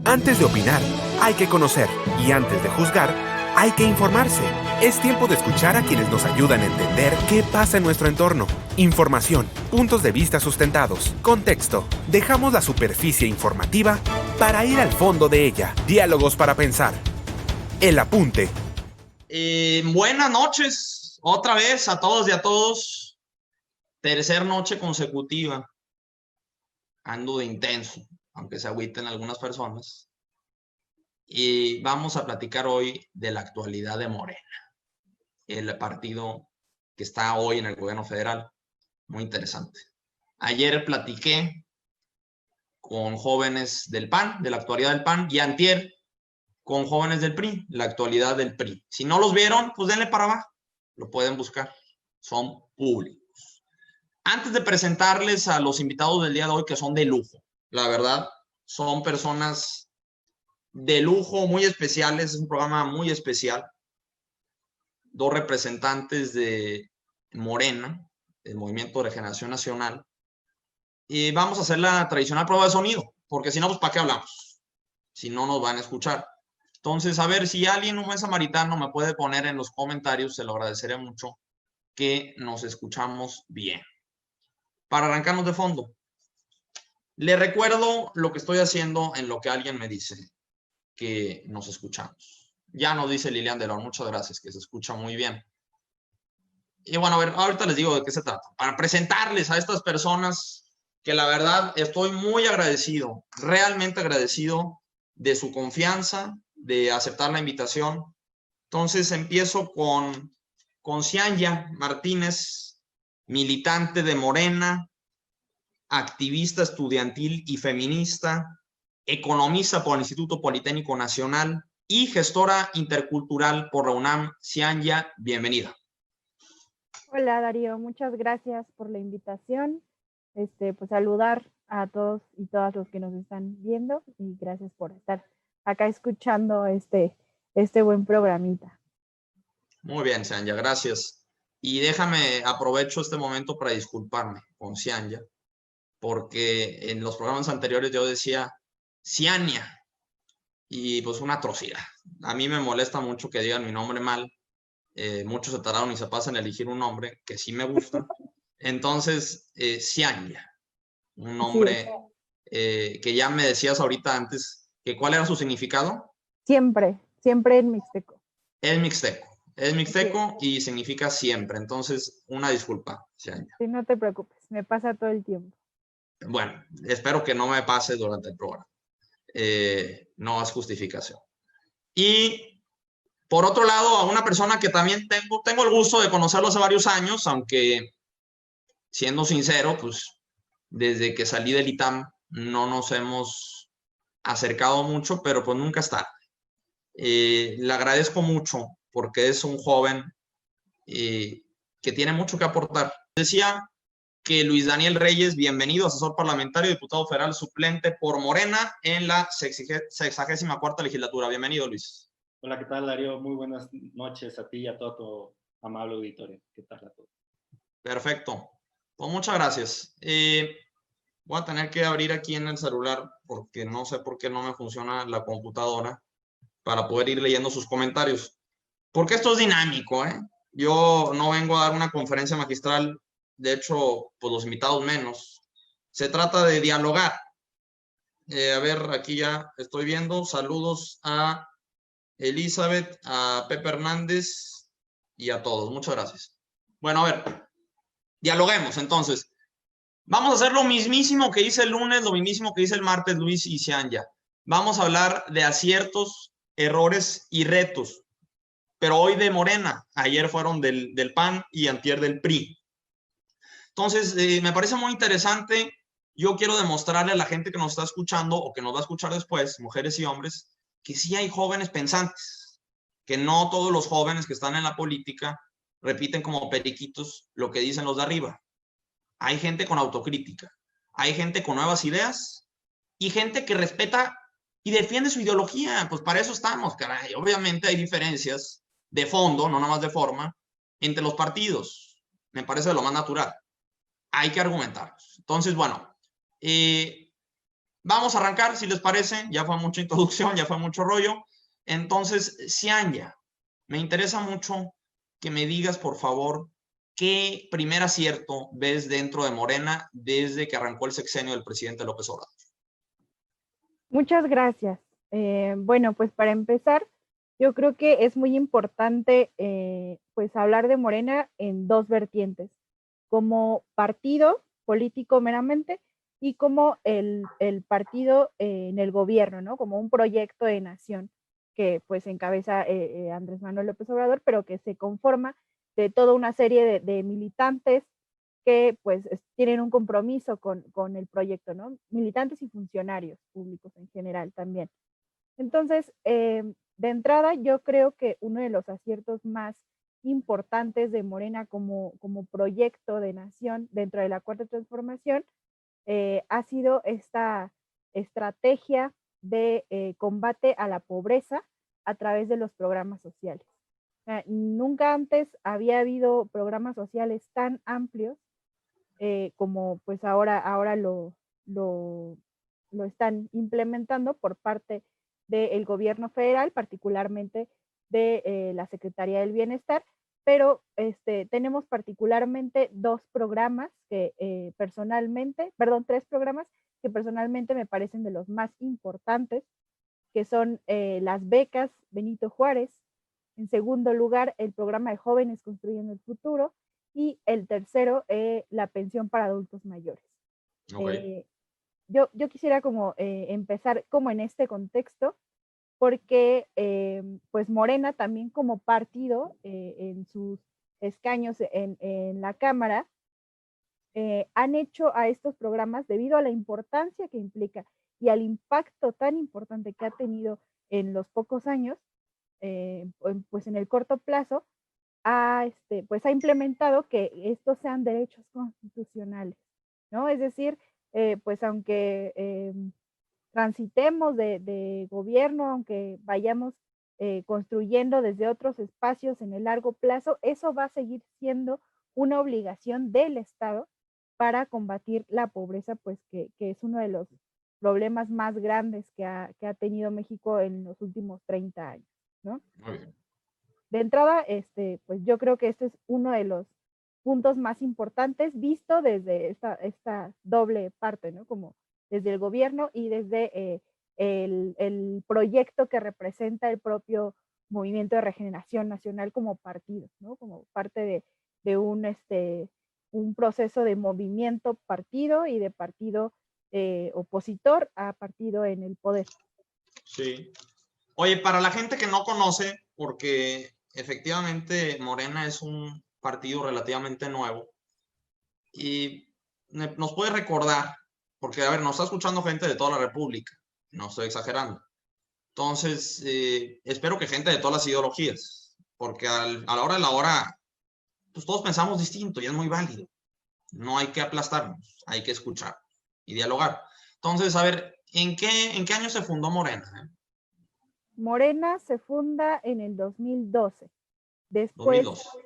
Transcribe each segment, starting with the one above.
Antes de opinar, hay que conocer. Y antes de juzgar, hay que informarse. Es tiempo de escuchar a quienes nos ayudan a entender qué pasa en nuestro entorno. Información, puntos de vista sustentados, contexto. Dejamos la superficie informativa para ir al fondo de ella. Diálogos para pensar. El apunte. Buenas noches, otra vez a todos y a todos. Tercer noche consecutiva. Ando de intenso, aunque se agüiten algunas personas. Y vamos a platicar hoy de la actualidad de Morena, el partido que está hoy en el gobierno federal. Muy interesante. Ayer platiqué con jóvenes del PAN, de la actualidad del PAN, y antier con jóvenes del PRI, la actualidad del PRI. Si no los vieron, pues denle para abajo. Lo pueden buscar. Son públicos. Antes de presentarles a los invitados del día de hoy, que son de lujo, la verdad, son personas de lujo, muy especiales, es un programa muy especial. Dos representantes de Morena, del Movimiento de Regeneración Nacional, y vamos a hacer la tradicional prueba de sonido, porque si no, pues ¿para qué hablamos? Si no nos van a escuchar. Entonces, a ver, si alguien, un buen samaritano, me puede poner en los comentarios, se lo agradeceré mucho, que nos escuchamos bien. Para arrancarnos de fondo, le recuerdo lo que estoy haciendo en lo que alguien me dice que nos escuchamos. Ya nos dice Lilian Delor, muchas gracias, que se escucha muy bien. Y bueno, a ver, ahorita les digo de qué se trata. Para presentarles a estas personas que la verdad estoy muy agradecido, realmente agradecido de su confianza, de aceptar la invitación. Entonces empiezo con Cianya Martínez, militante de Morena, activista estudiantil y feminista, economista por el Instituto Politécnico Nacional y gestora intercultural por la UNAM. Cianya, bienvenida. Hola Darío, muchas gracias por la invitación. Pues saludar a todos y todas los que nos están viendo y gracias por estar acá escuchando este buen programita. Muy bien, Cianya, gracias. Y déjame, aprovecho este momento para disculparme con Cianya, porque en los programas anteriores yo decía Cianya, y pues una atrocidad. A mí me molesta mucho que digan mi nombre mal. Muchos se tardaron y se pasan a elegir un nombre que sí me gusta. Entonces, Cianya, un nombre que ya me decías ahorita antes, que ¿cuál era su significado? Siempre en mixteco. Es mixteco y significa siempre. Entonces, una disculpa, Cianya. Sí, no te preocupes, me pasa todo el tiempo. Bueno, espero que no me pase durante el programa. No es justificación. Y por otro lado, a una persona que también tengo el gusto de conocerlo hace varios años, aunque siendo sincero, pues desde que salí del ITAM no nos hemos acercado mucho, pero pues nunca está. Le agradezco mucho porque es un joven que tiene mucho que aportar. Decía que Luis Daniel Reyes, bienvenido, asesor parlamentario, diputado federal suplente por Morena en la 64ª legislatura. Bienvenido, Luis. Hola, ¿qué tal, Darío? Muy buenas noches a ti y a todo tu amable auditorio. ¿Qué tal a todos? Perfecto. Pues muchas gracias. Voy a tener que abrir aquí en el celular porque no sé por qué no me funciona la computadora para poder ir leyendo sus comentarios. Porque esto es dinámico, ¿eh? Yo no vengo a dar una conferencia magistral, de hecho, pues los invitados menos. Se trata de dialogar. A ver, aquí ya estoy viendo. Saludos a Elizabeth, a Pepe Hernández y a todos. Muchas gracias. Bueno, a ver, dialoguemos entonces. Vamos a hacer lo mismísimo que hice el lunes, lo mismísimo que hice el martes, Luis y Cianya. Vamos a hablar de aciertos, errores y retos. Pero hoy de Morena, ayer fueron del PAN y antier del PRI. Entonces, me parece muy interesante. Yo quiero demostrarle a la gente que nos está escuchando o que nos va a escuchar después, mujeres y hombres, que sí hay jóvenes pensantes, que no todos los jóvenes que están en la política repiten como periquitos lo que dicen los de arriba. Hay gente con autocrítica, hay gente con nuevas ideas y gente que respeta y defiende su ideología. Pues para eso estamos, caray. Obviamente hay diferencias de fondo, no nada más de forma, entre los partidos. Me parece lo más natural. Hay que argumentarlos. Entonces, bueno, Vamos a arrancar, si les parece. Ya fue mucha introducción, ya fue mucho rollo. Entonces, Cianya, me interesa mucho que me digas, por favor, qué primer acierto ves dentro de Morena desde que arrancó el sexenio del presidente López Obrador. Muchas gracias. Bueno, pues para empezar, yo creo que es muy importante pues hablar de Morena en dos vertientes, como partido político meramente y como el partido en el gobierno, ¿no? Como un proyecto de nación que pues encabeza Andrés Manuel López Obrador, pero que se conforma de toda una serie de militantes que pues tienen un compromiso con el proyecto, ¿no? Militantes y funcionarios públicos en general también. Entonces, de entrada, yo creo que uno de los aciertos más importantes de Morena como proyecto de nación dentro de la Cuarta Transformación ha sido esta estrategia de combate a la pobreza a través de los programas sociales. Nunca antes había habido programas sociales tan amplios como pues ahora lo están implementando por parte del gobierno federal, particularmente de la Secretaría del Bienestar, pero tenemos particularmente tres programas que personalmente me parecen de los más importantes, que son las becas Benito Juárez, en segundo lugar, el programa de Jóvenes Construyendo el Futuro, y el tercero, la pensión para adultos mayores. Okay. Yo quisiera como empezar como en este contexto, porque pues Morena también como partido en sus escaños en la Cámara, han hecho a estos programas debido a la importancia que implica y al impacto tan importante que ha tenido en los pocos años, pues en el corto plazo, pues ha implementado que estos sean derechos constitucionales, ¿no? Es decir, pues aunque transitemos de gobierno, aunque vayamos construyendo desde otros espacios en el largo plazo, eso va a seguir siendo una obligación del Estado para combatir la pobreza, pues que es uno de los problemas más grandes que ha tenido México en los últimos 30 años, ¿no? Muy bien. De entrada, pues yo creo que este es uno de los puntos más importantes visto desde esta doble parte, ¿no? Como desde el gobierno y desde el proyecto que representa el propio Movimiento de Regeneración Nacional como partido, ¿no? Como parte de un proceso de movimiento partido y de partido opositor a partido en el poder. Sí. Oye, para la gente que no conoce, porque efectivamente Morena es un partido relativamente nuevo, y nos puede recordar, porque, a ver, nos está escuchando gente de toda la República, no estoy exagerando. Entonces, espero que gente de todas las ideologías, porque a la hora de la hora, pues todos pensamos distinto y es muy válido. No hay que aplastarnos, hay que escuchar y dialogar. Entonces, a ver, ¿en qué año se fundó Morena? Morena se funda en el 2012. Después, 2002.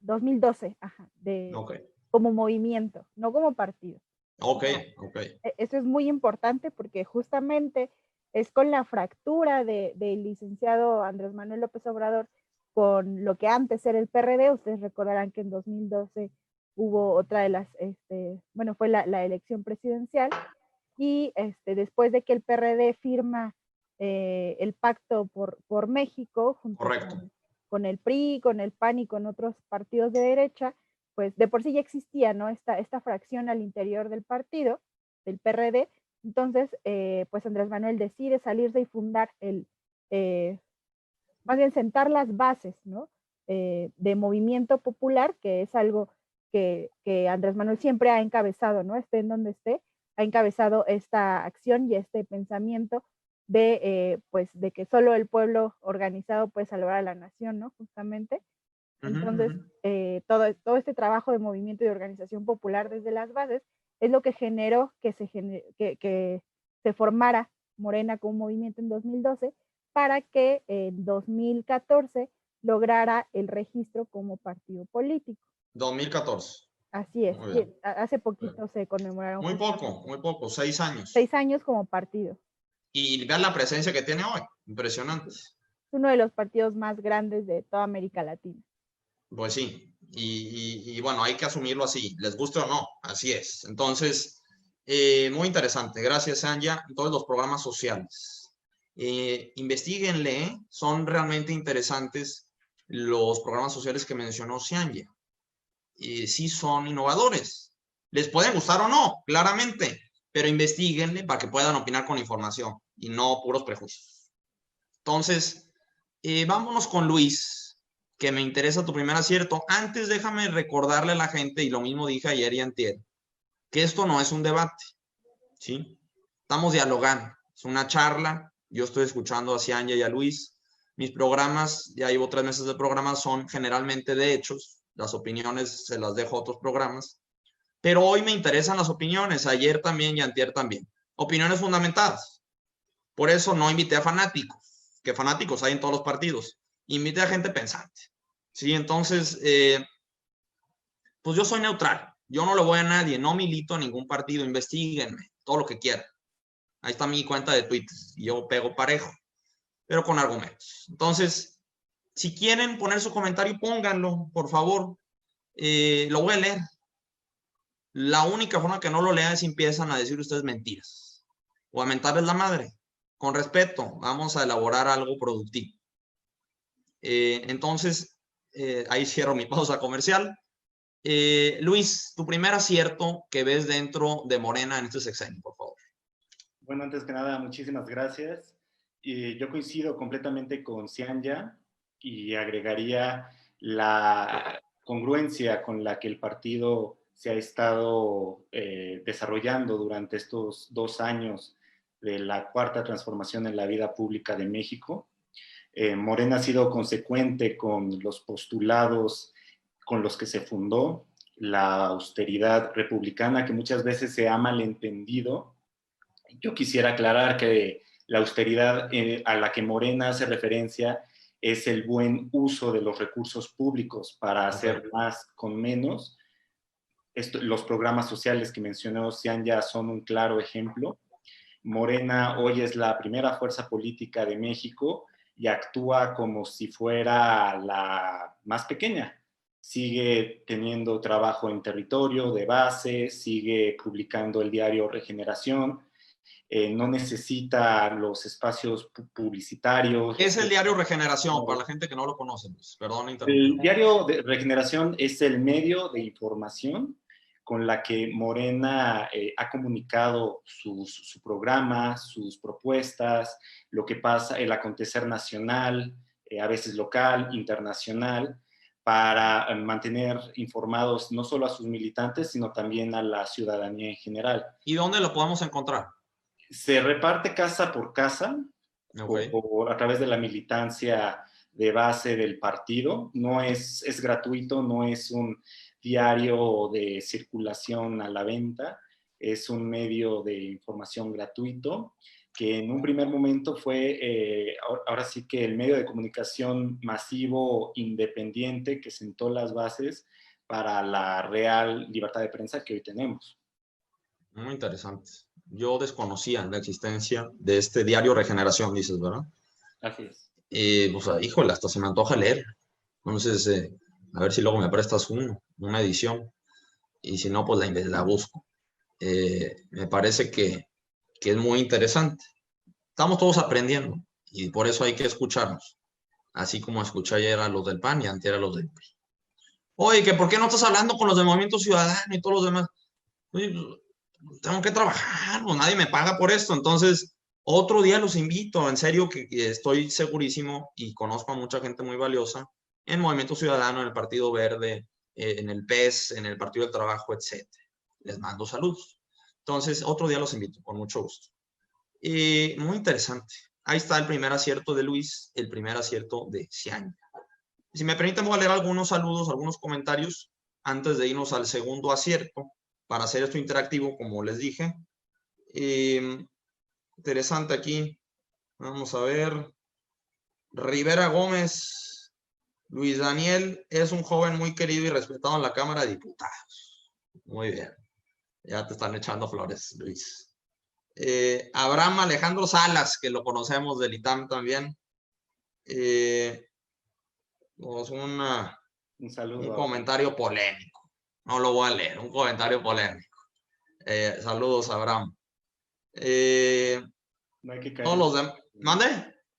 2012, ajá, Ok, como movimiento, no como partido. ok, No. ok. Eso es muy importante porque justamente es con la fractura del licenciado Andrés Manuel López Obrador con lo que antes era el PRD. Ustedes recordarán que en 2012 hubo otra de las, bueno, fue la elección presidencial, y después de que el PRD firma el pacto por México junto Correcto. con el PRI, con el PAN y con otros partidos de derecha, pues de por sí ya existía, ¿no? Esta fracción al interior del partido, del PRD. Entonces, pues Andrés Manuel decide salirse y fundar más bien sentar las bases, ¿no? De movimiento popular, que es algo que Andrés Manuel siempre ha encabezado, ¿no? Esté en donde esté, ha encabezado esta acción y este pensamiento pues, de que solo el pueblo organizado puede salvar a la nación, ¿no? Justamente. Entonces, todo este trabajo de movimiento y organización popular desde las bases es lo que generó que se formara Morena como movimiento en 2012 para que en 2014 lograra el registro como partido político. 2014. Así es. Muy bien. Hace poquito se conmemoraron. Muy poco, 6 años. 6 años como partido. Y vean la presencia que tiene hoy, impresionante. Es uno de los partidos más grandes de toda América Latina. Pues sí, y bueno, hay que asumirlo así, les guste o no, así es. Entonces, muy interesante. Gracias, Anja. Todos los programas sociales. Investíguenle, son realmente interesantes los programas sociales que mencionó Anja. Sí son innovadores. Les pueden gustar o no, claramente, pero investiguenle para que puedan opinar con información y no puros prejuicios. Entonces, vámonos con Luis, que me interesa tu primer acierto. Antes déjame recordarle a la gente, y lo mismo dije ayer y antier, que esto no es un debate, ¿sí? Estamos dialogando, es una charla. Yo estoy escuchando a Anja y a Luis. Mis programas, ya llevo 3 meses de programa, son generalmente de hechos. Las opiniones se las dejo a otros programas. Pero hoy me interesan las opiniones, ayer también y antier también. Opiniones fundamentadas. Por eso no invité a fanáticos, que fanáticos hay en todos los partidos. Invité a gente pensante. ¿Sí? Entonces, pues yo soy neutral. Yo no le voy a nadie, no milito a ningún partido. Investíguenme, todo lo que quieran. Ahí está mi cuenta de Twitter. Y yo pego parejo, pero con argumentos. Entonces, si quieren poner su comentario, pónganlo, por favor. Lo voy a leer. La única forma que no lo lean es si empiezan a decir ustedes mentiras o a mentarles la madre. Con respeto, vamos a elaborar algo productivo. Entonces, ahí cierro mi pausa comercial. Luis, tu primer acierto que ves dentro de Morena en este sexenio, por favor. Bueno, antes que nada, muchísimas gracias. Yo coincido completamente con Anja y agregaría la congruencia con la que el partido se ha estado desarrollando durante estos 2 años de la cuarta transformación en la vida pública de México. Morena ha sido consecuente con los postulados con los que se fundó, la austeridad republicana, que muchas veces se ha malentendido. Yo quisiera aclarar que la austeridad a la que Morena hace referencia es el buen uso de los recursos públicos para hacer más con menos. Los programas sociales que mencionó Anja son un claro ejemplo. Morena hoy es la primera fuerza política de México y actúa como si fuera la más pequeña. Sigue teniendo trabajo en territorio, de base, sigue publicando el diario Regeneración, no necesita los espacios publicitarios. ¿Qué es el diario Regeneración? Para la gente que no lo conoce, pues, perdón. El diario de Regeneración es el medio de información con la que Morena ha comunicado su programa, sus propuestas, lo que pasa, el acontecer nacional, a veces local, internacional, para mantener informados no solo a sus militantes, sino también a la ciudadanía en general. ¿Y dónde lo podemos encontrar? Se reparte casa por casa, a través de la militancia de base del partido. No es gratuito, no es un diario de circulación a la venta, es un medio de información gratuito que en un primer momento fue, ahora sí que el medio de comunicación masivo independiente que sentó las bases para la real libertad de prensa que hoy tenemos. Muy interesante. Yo desconocía la existencia de este diario Regeneración, dices, ¿verdad? Así es. Pues, híjole, hasta se me antoja leer. Entonces, a ver si luego me prestas una edición. Y si no, pues la busco. Me parece que es muy interesante. Estamos todos aprendiendo y por eso hay que escucharnos. Así como escuché ayer a los del PAN y antier a los del PRI. Oye, que ¿por qué no estás hablando con los del Movimiento Ciudadano y todos los demás? Oye, tengo que trabajar, pues nadie me paga por esto. Entonces, otro día los invito. En serio que estoy segurísimo y conozco a mucha gente muy valiosa en Movimiento Ciudadano, en el Partido Verde, en el PES, en el Partido del Trabajo, etc. Les mando saludos. Entonces, otro día los invito, con mucho gusto. Muy interesante. Ahí está el primer acierto de Luis, el primer acierto de Anja. Si me permiten, voy a leer algunos saludos, algunos comentarios antes de irnos al segundo acierto para hacer esto interactivo, como les dije. Interesante aquí. Vamos a ver. Rivera Gómez. Luis Daniel es un joven muy querido y respetado en la Cámara de Diputados. Muy bien. Ya te están echando flores, Luis. Abraham Alejandro Salas, que lo conocemos del ITAM también. Pues Un saludo. un a- comentario polémico. No lo voy a leer, un comentario polémico. Saludos, Abraham. No hay que caer Todos en, los demás. ¿Mande?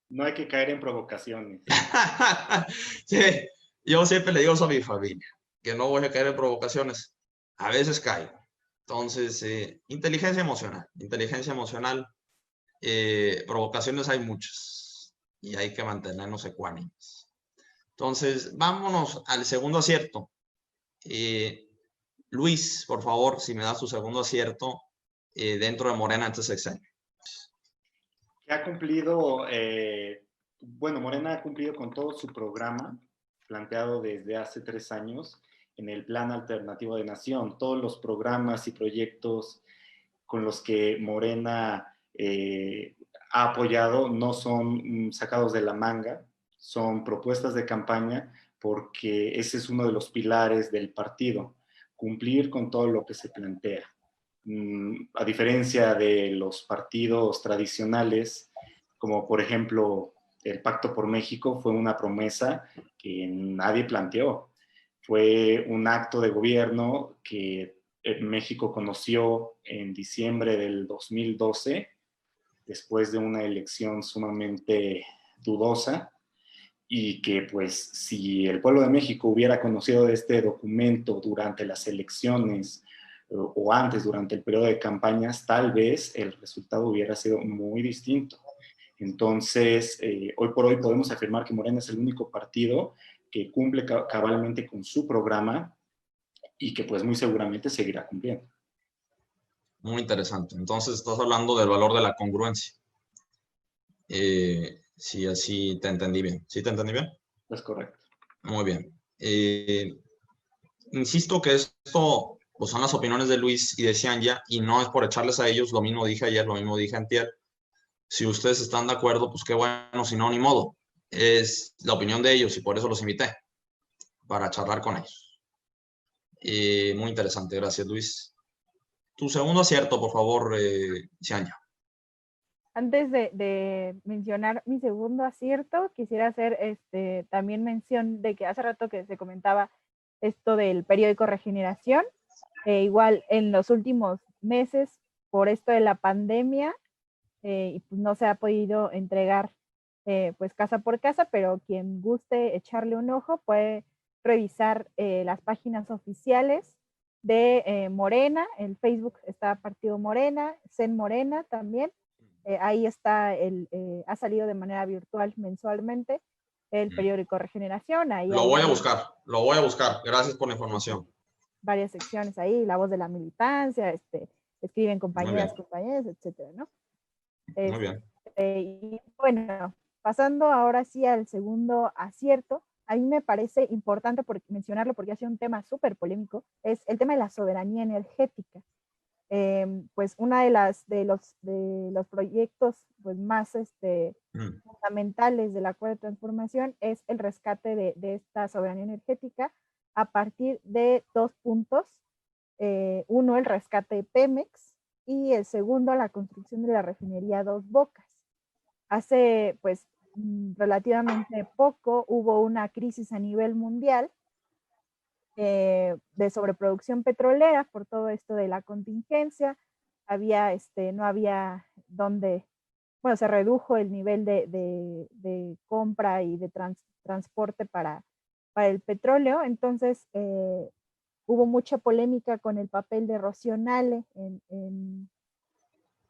no hay que caer en provocaciones. Sí, yo siempre le digo eso a mi familia, que no voy a caer en provocaciones. A veces caigo. Entonces, inteligencia emocional, provocaciones hay muchas y hay que mantenernos ecuánimes. Entonces, vámonos al segundo acierto. Luis, por favor, si me das tu segundo acierto dentro de Morena este sexenio. Que ha cumplido, bueno, Morena ha cumplido con todo su programa planteado desde hace 3 años en el Plan Alternativo de Nación. Todos los programas y proyectos con los que Morena ha apoyado no son sacados de la manga, son propuestas de campaña porque ese es uno de los pilares del partido, cumplir con todo lo que se plantea. A diferencia de los partidos tradicionales, como por ejemplo el Pacto por México, fue una promesa que nadie planteó. Fue un acto de gobierno que México conoció en diciembre del 2012, después de una elección sumamente dudosa, y que pues si el pueblo de México hubiera conocido este documento durante las elecciones o antes, durante el periodo de campañas, tal vez el resultado hubiera sido muy distinto. Entonces, hoy por hoy podemos afirmar que Morena es el único partido que cumple cabalmente con su programa y que pues muy seguramente seguirá cumpliendo. Muy interesante. Entonces, estás hablando del valor de la congruencia. Sí, así te entendí bien. ¿Sí te entendí bien? Es correcto. Muy bien. Insisto que esto pues, son las opiniones de Luis y de Xianya, y no es por echarles a ellos, lo mismo dije ayer, lo mismo dije antier. Si ustedes están de acuerdo, pues qué bueno, si no, ni modo. Es la opinión de ellos y por eso los invité, para charlar con ellos. Muy interesante, gracias Luis. Tu segundo acierto, por favor, Xianya. Antes de mencionar mi segundo acierto, quisiera hacer también mención de que hace rato que se comentaba esto del periódico Regeneración. Igual en los últimos meses, por esto de la pandemia, y pues no se ha podido entregar pues casa por casa, pero quien guste echarle un ojo puede revisar las páginas oficiales de Morena. En Facebook está Partido Morena, CEN Morena también. Ahí está, ha salido de manera virtual mensualmente el periódico Regeneración. Ahí Lo hay voy a buscar, lo voy a buscar. Gracias por la información. varias secciones ahí, la voz de la militancia, escriben Muy bien, compañeras, compañeros, etcétera, ¿no? muy bien. Y bueno, pasando ahora sí al segundo acierto, a mí me parece importante mencionarlo porque ha sido un tema súper polémico, es el tema de la soberanía energética. Pues una de los proyectos pues, más fundamentales de la Cuarta Transformación es el rescate de esta soberanía energética a partir de 2 puntos. Uno, el rescate de Pemex, y el segundo, la construcción de la refinería Dos Bocas. Hace pues relativamente poco hubo una crisis a nivel mundial de sobreproducción petrolera por todo esto de la contingencia. No había donde, bueno, se redujo el nivel de compra y de transporte para el petróleo. Entonces, hubo mucha polémica con el papel de Rocío Nale en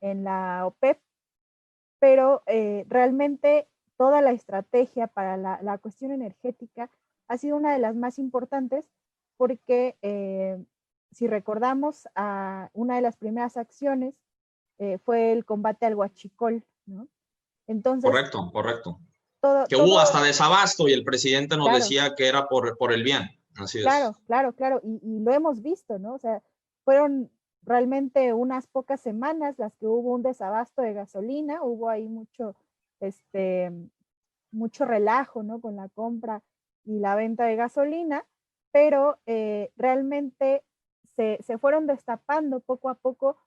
la OPEP, pero realmente toda la estrategia para la cuestión energética ha sido una de las más importantes porque si recordamos, una de las primeras acciones fue el combate al huachicol, ¿no? Entonces, Correcto, correcto. todo, Que hubo todo, hasta desabasto y el presidente nos claro, decía que era por el bien. Así es. claro, claro, claro, y lo hemos visto, ¿no? O sea, fueron realmente unas pocas semanas las que hubo un desabasto de gasolina, hubo ahí mucho relajo, ¿no? Con la compra y la venta de gasolina, pero realmente se fueron destapando poco a poco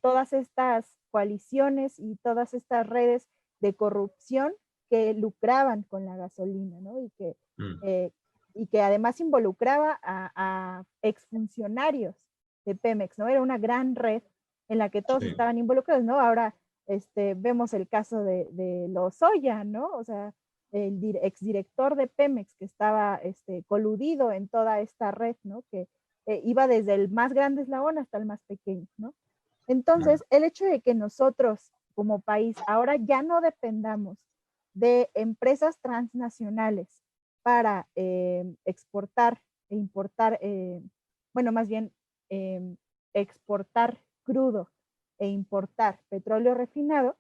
todas estas coaliciones y todas estas redes de corrupción que lucraban con la gasolina, ¿no? Y que además involucraba a exfuncionarios de Pemex, ¿no? Era una gran red en la que todos estaban involucrados, ¿no? Ahora vemos el caso de Lozoya, ¿no? O sea, el exdirector de Pemex que estaba coludido en toda esta red, ¿no? Que iba desde el más grande eslabón hasta el más pequeño, ¿no? Entonces, el hecho de que nosotros como país ahora ya no dependamos de empresas transnacionales para exportar e importar, bueno, más bien exportar crudo e importar petróleo refinado,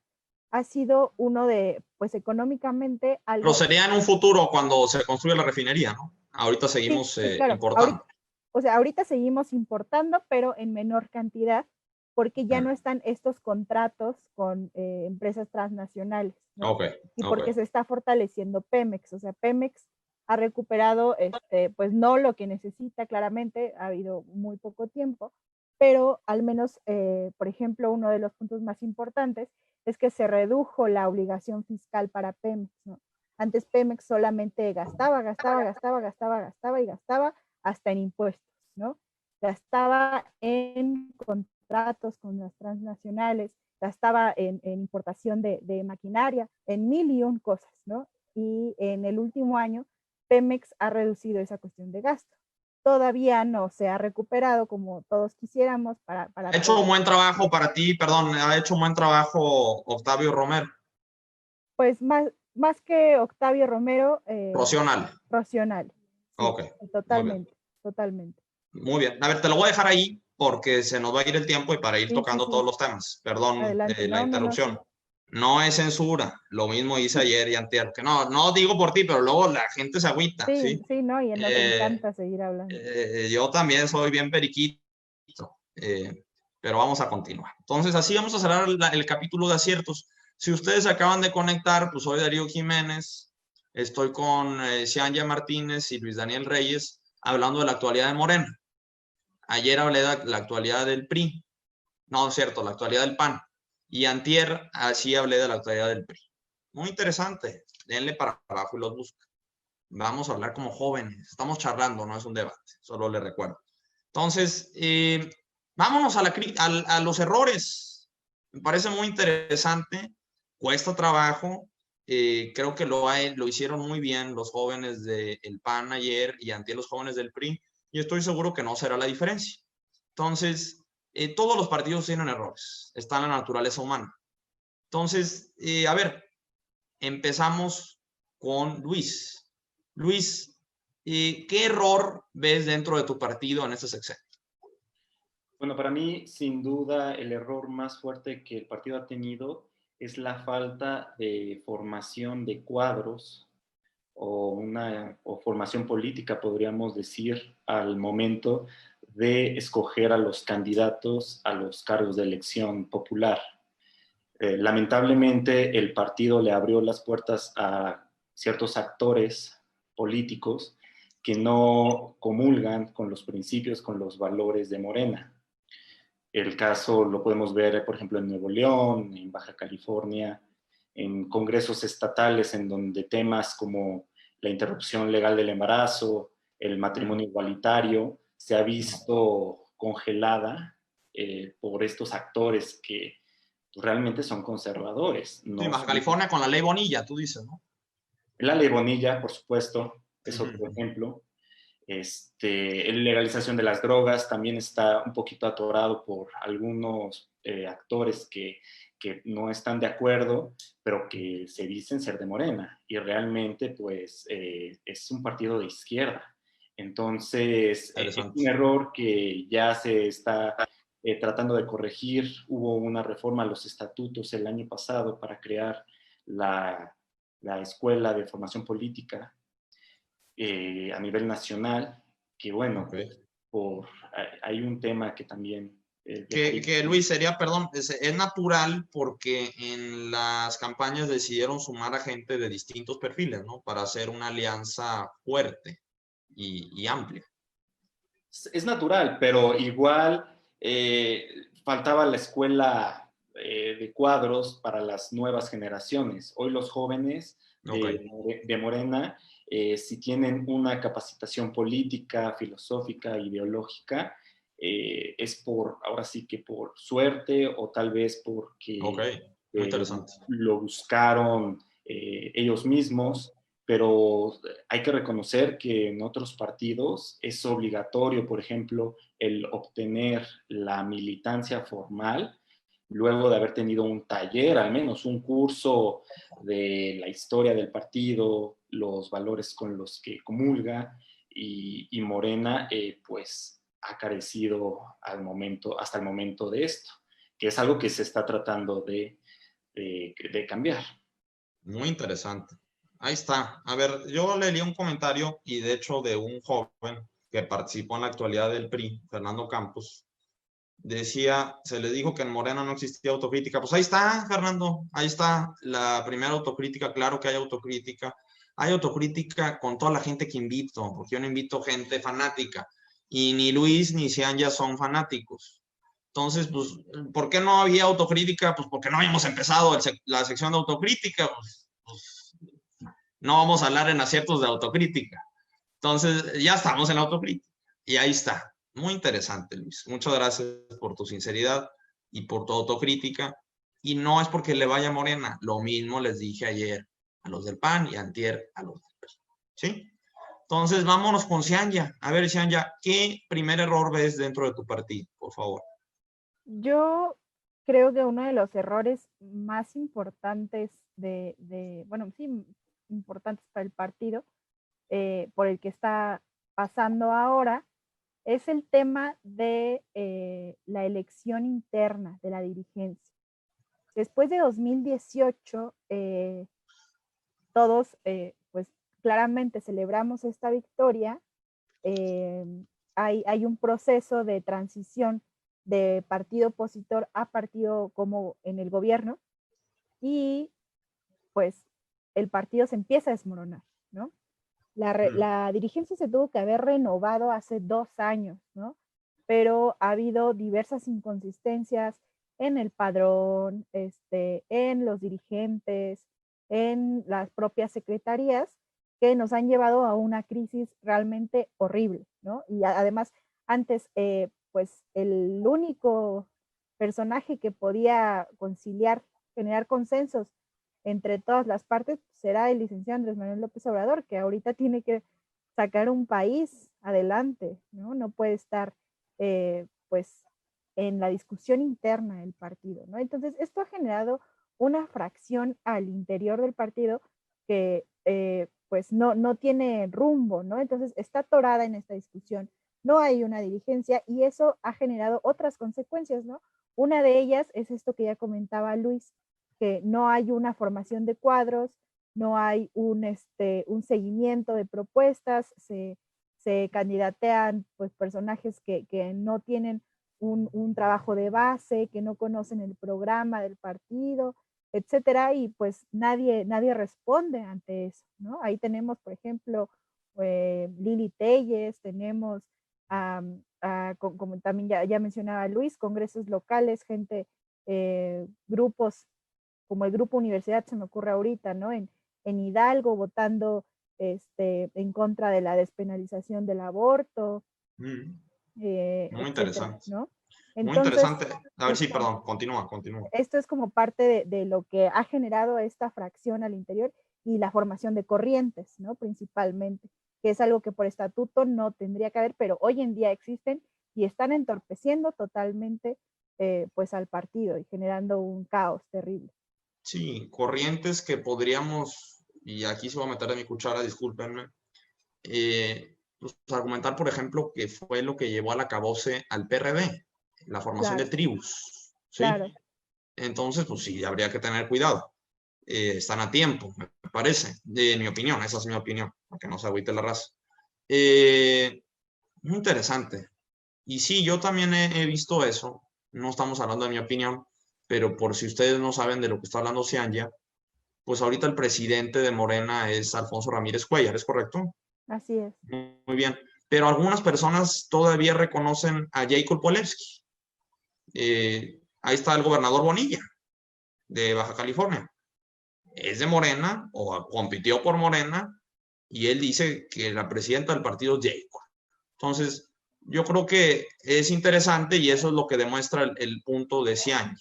ha sido uno de, pues económicamente algo... Pero sería en un futuro cuando se construya la refinería, ¿no? Ahorita seguimos sí, claro. importando. Ahorita seguimos importando, pero en menor cantidad, porque ya no están estos contratos con empresas transnacionales, ¿no? Y porque se está fortaleciendo Pemex. O sea, Pemex ha recuperado, pues no lo que necesita, claramente, ha habido muy poco tiempo, pero al menos, por ejemplo, uno de los puntos más importantes es que se redujo la obligación fiscal para Pemex, ¿no? Antes Pemex solamente gastaba hasta en impuestos, ¿no? Gastaba en contratos con las transnacionales, gastaba en importación de maquinaria, en mil y un cosas, ¿no? Y en el último año, Pemex ha reducido esa cuestión de gasto. Todavía no se ha recuperado como todos quisiéramos para ha hecho un buen trabajo para ti, perdón, ha hecho un buen trabajo Octavio Romero. Pues más que Octavio Romero. Rocional. Rocional. Sí, totalmente. Muy bien. A ver, te lo voy a dejar ahí porque se nos va a ir el tiempo y para ir tocando todos los temas. Perdón la interrupción. No es censura. Lo mismo hice ayer y antier. Que no digo por ti, pero luego la gente se agüita. Sí, no, y nos encanta seguir hablando. Yo también soy bien periquito. Pero vamos a continuar. Entonces, así vamos a cerrar el capítulo de aciertos. Si ustedes se acaban de conectar, pues soy Darío Jiménez. Estoy con Cianya Martínez y Luis Daniel Reyes hablando de la actualidad de Morena. Ayer hablé de la actualidad del PRI. No, es cierto, la actualidad del PAN. Y antier, así hablé de la actualidad del PRI. Muy interesante. Denle para abajo y los busca. Vamos a hablar como jóvenes. Estamos charlando, no es un debate. Solo les recuerdo. Entonces, vámonos a los errores. Me parece muy interesante. Cuesta trabajo. Creo que lo hicieron muy bien los jóvenes del PAN ayer y antier los jóvenes del PRI. Y estoy seguro que no será la diferencia. Entonces, todos los partidos tienen errores. Está en la naturaleza humana. Entonces, a ver, empezamos con Luis. Luis, ¿qué error ves dentro de tu partido en este sexenio? Bueno, para mí, sin duda, el error más fuerte que el partido ha tenido es la falta de formación de cuadros o formación política, podríamos decir, al momento de escoger a los candidatos a los cargos de elección popular. Lamentablemente, el partido le abrió las puertas a ciertos actores políticos que no comulgan con los principios, con los valores de Morena. El caso lo podemos ver, por ejemplo, en Nuevo León, en Baja California, en congresos estatales en donde temas como la interrupción legal del embarazo, el matrimonio igualitario, se ha visto congelada por estos actores que realmente son conservadores. No sí, Baja California con la ley Bonilla, tú dices, ¿no? La ley Bonilla, por supuesto, es otro ejemplo. La legalización de las drogas también está un poquito atorado por algunos actores que no están de acuerdo, pero que se dicen ser de Morena, y realmente pues es un partido de izquierda. Entonces es un error que ya se está tratando de corregir. Hubo una reforma a los estatutos el año pasado para crear la Escuela de Formación Política a nivel nacional, que bueno, hay un tema que también... que Luis, sería, perdón, es natural porque en las campañas decidieron sumar a gente de distintos perfiles, ¿no? Para hacer una alianza fuerte y amplia. es natural, pero igual faltaba la escuela de cuadros para las nuevas generaciones. Hoy los jóvenes de Morena, si tienen una capacitación política, filosófica, ideológica, es ahora sí que por suerte o tal vez porque muy interesante. lo buscaron ellos mismos, pero hay que reconocer que en otros partidos es obligatorio, por ejemplo, el obtener la militancia formal luego de haber tenido un taller, al menos un curso de la historia del partido, los valores con los que comulga, y Morena pues ha carecido hasta el momento de esto, que es algo que se está tratando de cambiar. Muy interesante. Ahí está. A ver, yo leí un comentario y de hecho de un joven que participó en la actualidad del PRI, Fernando Campos. Decía, se le dijo que en Morena no existía autocrítica. Pues ahí está, Fernando. Ahí está la primera autocrítica. Claro que hay autocrítica. Hay autocrítica con toda la gente que invito, porque yo no invito gente fanática. Y ni Luis ni Cian ya son fanáticos. Entonces, pues, ¿por qué no había autocrítica? Pues porque no habíamos empezado la sección de autocrítica. Pues, no vamos a hablar en aciertos de autocrítica. Entonces, ya estamos en la autocrítica. Y ahí está. Muy interesante, Luis. Muchas gracias por tu sinceridad y por tu autocrítica. Y no es porque le vaya a Morena. Lo mismo les dije ayer a los del PAN y antier a los del PRI. ¿Sí? Entonces, vámonos con Cianya. A ver, Cianya, ¿qué primer error ves dentro de tu partido? Por favor. Yo creo que uno de los errores más importantes bueno, sí, importantes para el partido, por el que está pasando ahora, es el tema de la elección interna de la dirigencia. Después de 2018, todos, pues claramente celebramos esta victoria. Hay un proceso de transición de partido opositor a partido como en el gobierno, y pues el partido se empieza a desmoronar, ¿no? La dirigencia se tuvo que haber renovado hace 2 años, ¿no? Pero ha habido diversas inconsistencias en el padrón, en los dirigentes, en las propias secretarías, que nos han llevado a una crisis realmente horrible, ¿no? Y además, antes, pues el único personaje que podía conciliar, generar consensos entre todas las partes, será el licenciado Andrés Manuel López Obrador, que ahorita tiene que sacar un país adelante, ¿no? No puede estar, pues, en la discusión interna del partido, ¿no? Entonces, esto ha generado una fracción al interior del partido que, pues, no tiene rumbo, ¿no? Entonces, está atorada en esta discusión. No hay una dirigencia y eso ha generado otras consecuencias, ¿no? Una de ellas es esto que ya comentaba Luis, que no hay una formación de cuadros, no hay un seguimiento de propuestas, se candidatean pues personajes que no tienen un trabajo de base, que no conocen el programa del partido, etcétera, y pues nadie responde ante eso, ¿no? Ahí tenemos, por ejemplo, Lili Telles, tenemos, como también ya mencionaba Luis, congresos locales, gente, grupos como el Grupo Universidad, se me ocurre ahorita, ¿no? En Hidalgo, votando en contra de la despenalización del aborto. Muy etcétera, interesante. ¿no? Entonces, muy interesante. A ver, sí, perdón, continúa. Esto es como parte de lo que ha generado esta fracción al interior y la formación de corrientes, ¿no? Principalmente, que es algo que por estatuto no tendría que haber, pero hoy en día existen y están entorpeciendo totalmente pues al partido y generando un caos terrible. Sí, corrientes que podríamos, y aquí se va a meter de mi cuchara, discúlpenme, pues argumentar, por ejemplo, que fue lo que llevó al acabose al PRD, la formación de tribus, ¿sí? Claro. Entonces, pues sí, habría que tener cuidado. Están a tiempo, me parece, de mi opinión, esa es mi opinión, para que no se agüite la raza. Muy interesante. Y sí, yo también he visto eso, no estamos hablando de mi opinión, pero por si ustedes no saben de lo que está hablando Cianya, pues ahorita el presidente de Morena es Alfonso Ramírez Cuellar, ¿es correcto? Así es. Muy bien. pero algunas personas todavía reconocen a Jacob Polewski. Ahí está el gobernador Bonilla, de Baja California. Es de Morena, o compitió por Morena, y él dice que la presidenta del partido es Jacob. Entonces, yo creo que es interesante y eso es lo que demuestra el punto de Cianya.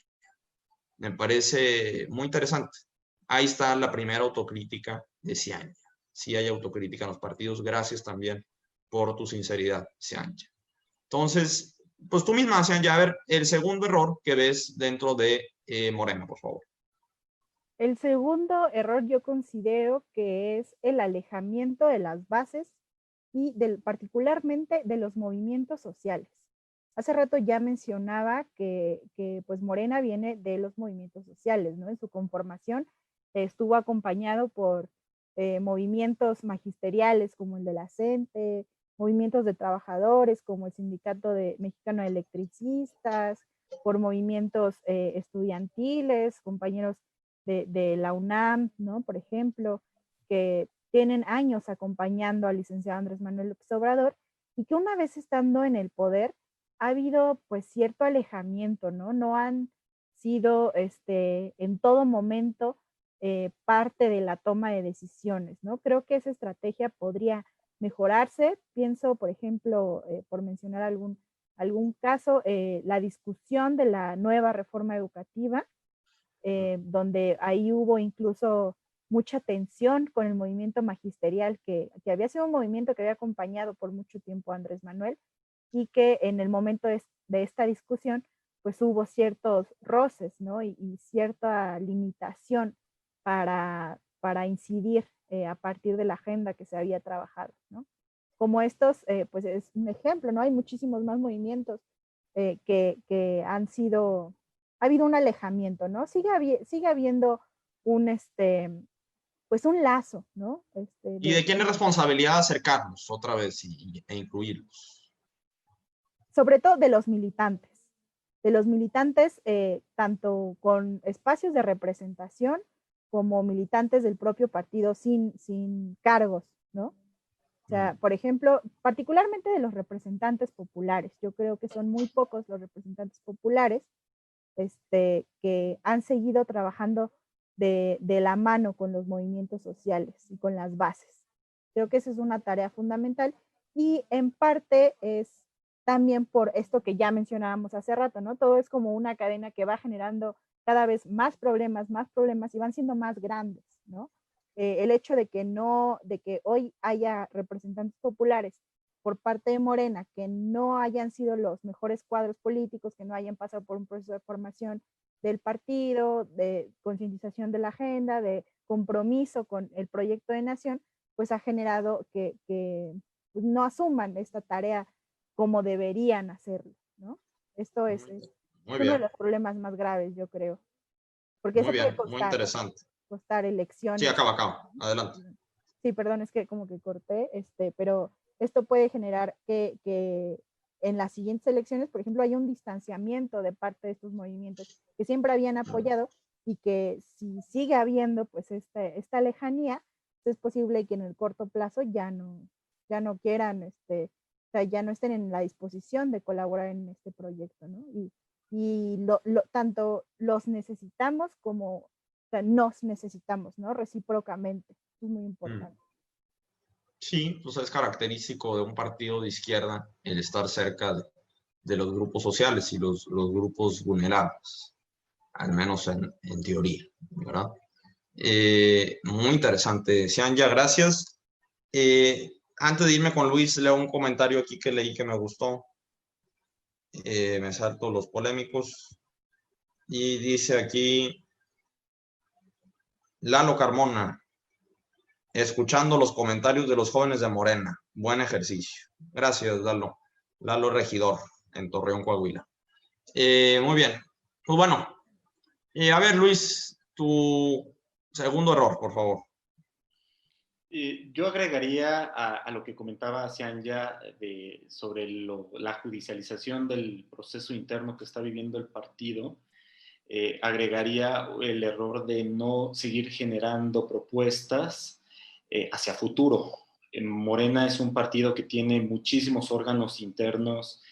Me parece muy interesante. Ahí está la primera autocrítica de Cianya. Sí hay autocrítica en los partidos. Gracias también por tu sinceridad, Cianya. Entonces, pues tú misma, Cianya, a ver, el segundo error que ves dentro de Morena, por favor. El segundo error yo considero que es el alejamiento de las bases y particularmente de los movimientos sociales. Hace rato ya mencionaba que pues Morena viene de los movimientos sociales, ¿no? En su conformación estuvo acompañado por movimientos magisteriales como el de la CENTE, movimientos de trabajadores como el Sindicato Mexicano de Electricistas, por movimientos estudiantiles, compañeros de la UNAM, ¿no? Por ejemplo, que tienen años acompañando al licenciado Andrés Manuel López Obrador y que una vez estando en el poder ha habido pues cierto alejamiento, ¿no? No han sido en todo momento parte de la toma de decisiones, ¿no? Creo que esa estrategia podría mejorarse. Pienso, por ejemplo, por mencionar algún caso, la discusión de la nueva reforma educativa, donde ahí hubo incluso mucha tensión con el movimiento magisterial, que había sido un movimiento que había acompañado por mucho tiempo a Andrés Manuel, y que en el momento de esta discusión, pues hubo ciertos roces, ¿no? Y cierta limitación para incidir a partir de la agenda que se había trabajado, ¿no? Como estos, pues es un ejemplo, ¿no? Hay muchísimos más movimientos que han sido, ha habido un alejamiento, ¿no? Sigue habiendo un, pues un lazo, ¿no? ¿Y de quién es responsabilidad acercarnos otra vez e incluirlos? Sobre todo de los militantes tanto con espacios de representación como militantes del propio partido sin cargos, ¿no? O sea, por ejemplo, particularmente de los representantes populares. Yo creo que son muy pocos los representantes populares que han seguido trabajando de la mano con los movimientos sociales y con las bases. Creo que esa es una tarea fundamental y en parte es también por esto que ya mencionábamos hace rato, ¿no? Todo es como una cadena que va generando cada vez más problemas y van siendo más grandes, ¿no? El hecho de que hoy haya representantes populares por parte de Morena que no hayan sido los mejores cuadros políticos, que no hayan pasado por un proceso de formación del partido, de concientización de la agenda, de compromiso con el proyecto de nación, pues ha generado que no asuman esta tarea como deberían hacerlo, ¿no? Esto es uno de los problemas más graves, yo creo. Porque muy eso bien, puede muy interesante. costar elecciones. Sí, acaba. Adelante. Sí, perdón, es que como que corté, pero esto puede generar que en las siguientes elecciones, por ejemplo, haya un distanciamiento de parte de estos movimientos que siempre habían apoyado y que si sigue habiendo pues esta lejanía, pues es posible que en el corto plazo ya no quieran, o sea, ya no estén en la disposición de colaborar en este proyecto, ¿no? Y tanto los necesitamos como, o sea, nos necesitamos, ¿no? Recíprocamente. Es muy importante. Sí, pues es característico de un partido de izquierda el estar cerca de los grupos sociales y los grupos vulnerables, al menos en teoría, ¿verdad? Muy interesante, Cianya, gracias. Antes de irme con Luis, leo un comentario aquí que leí que me gustó. Me salto los polémicos. Y dice aquí, Lalo Carmona, escuchando los comentarios de los jóvenes de Morena. Buen ejercicio. Gracias, Lalo. Lalo Regidor, en Torreón, Coahuila. Muy bien. Pues bueno, a ver, Luis, tu segundo error, por favor. Yo agregaría a lo que comentaba Cianya sobre la judicialización del proceso interno que está viviendo el partido. Agregaría el error de no seguir generando propuestas hacia futuro. Morena es un partido que tiene muchísimos órganos internos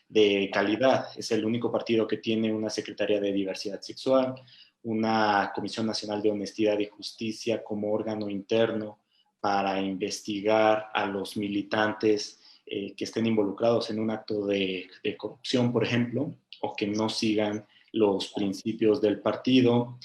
de calidad. Es el único partido que tiene una Secretaría de Diversidad Sexual, una Comisión Nacional de Honestidad y Justicia como órgano interno para investigar a los militantes que estén involucrados en un acto de corrupción, por ejemplo, o que no sigan los principios del partido,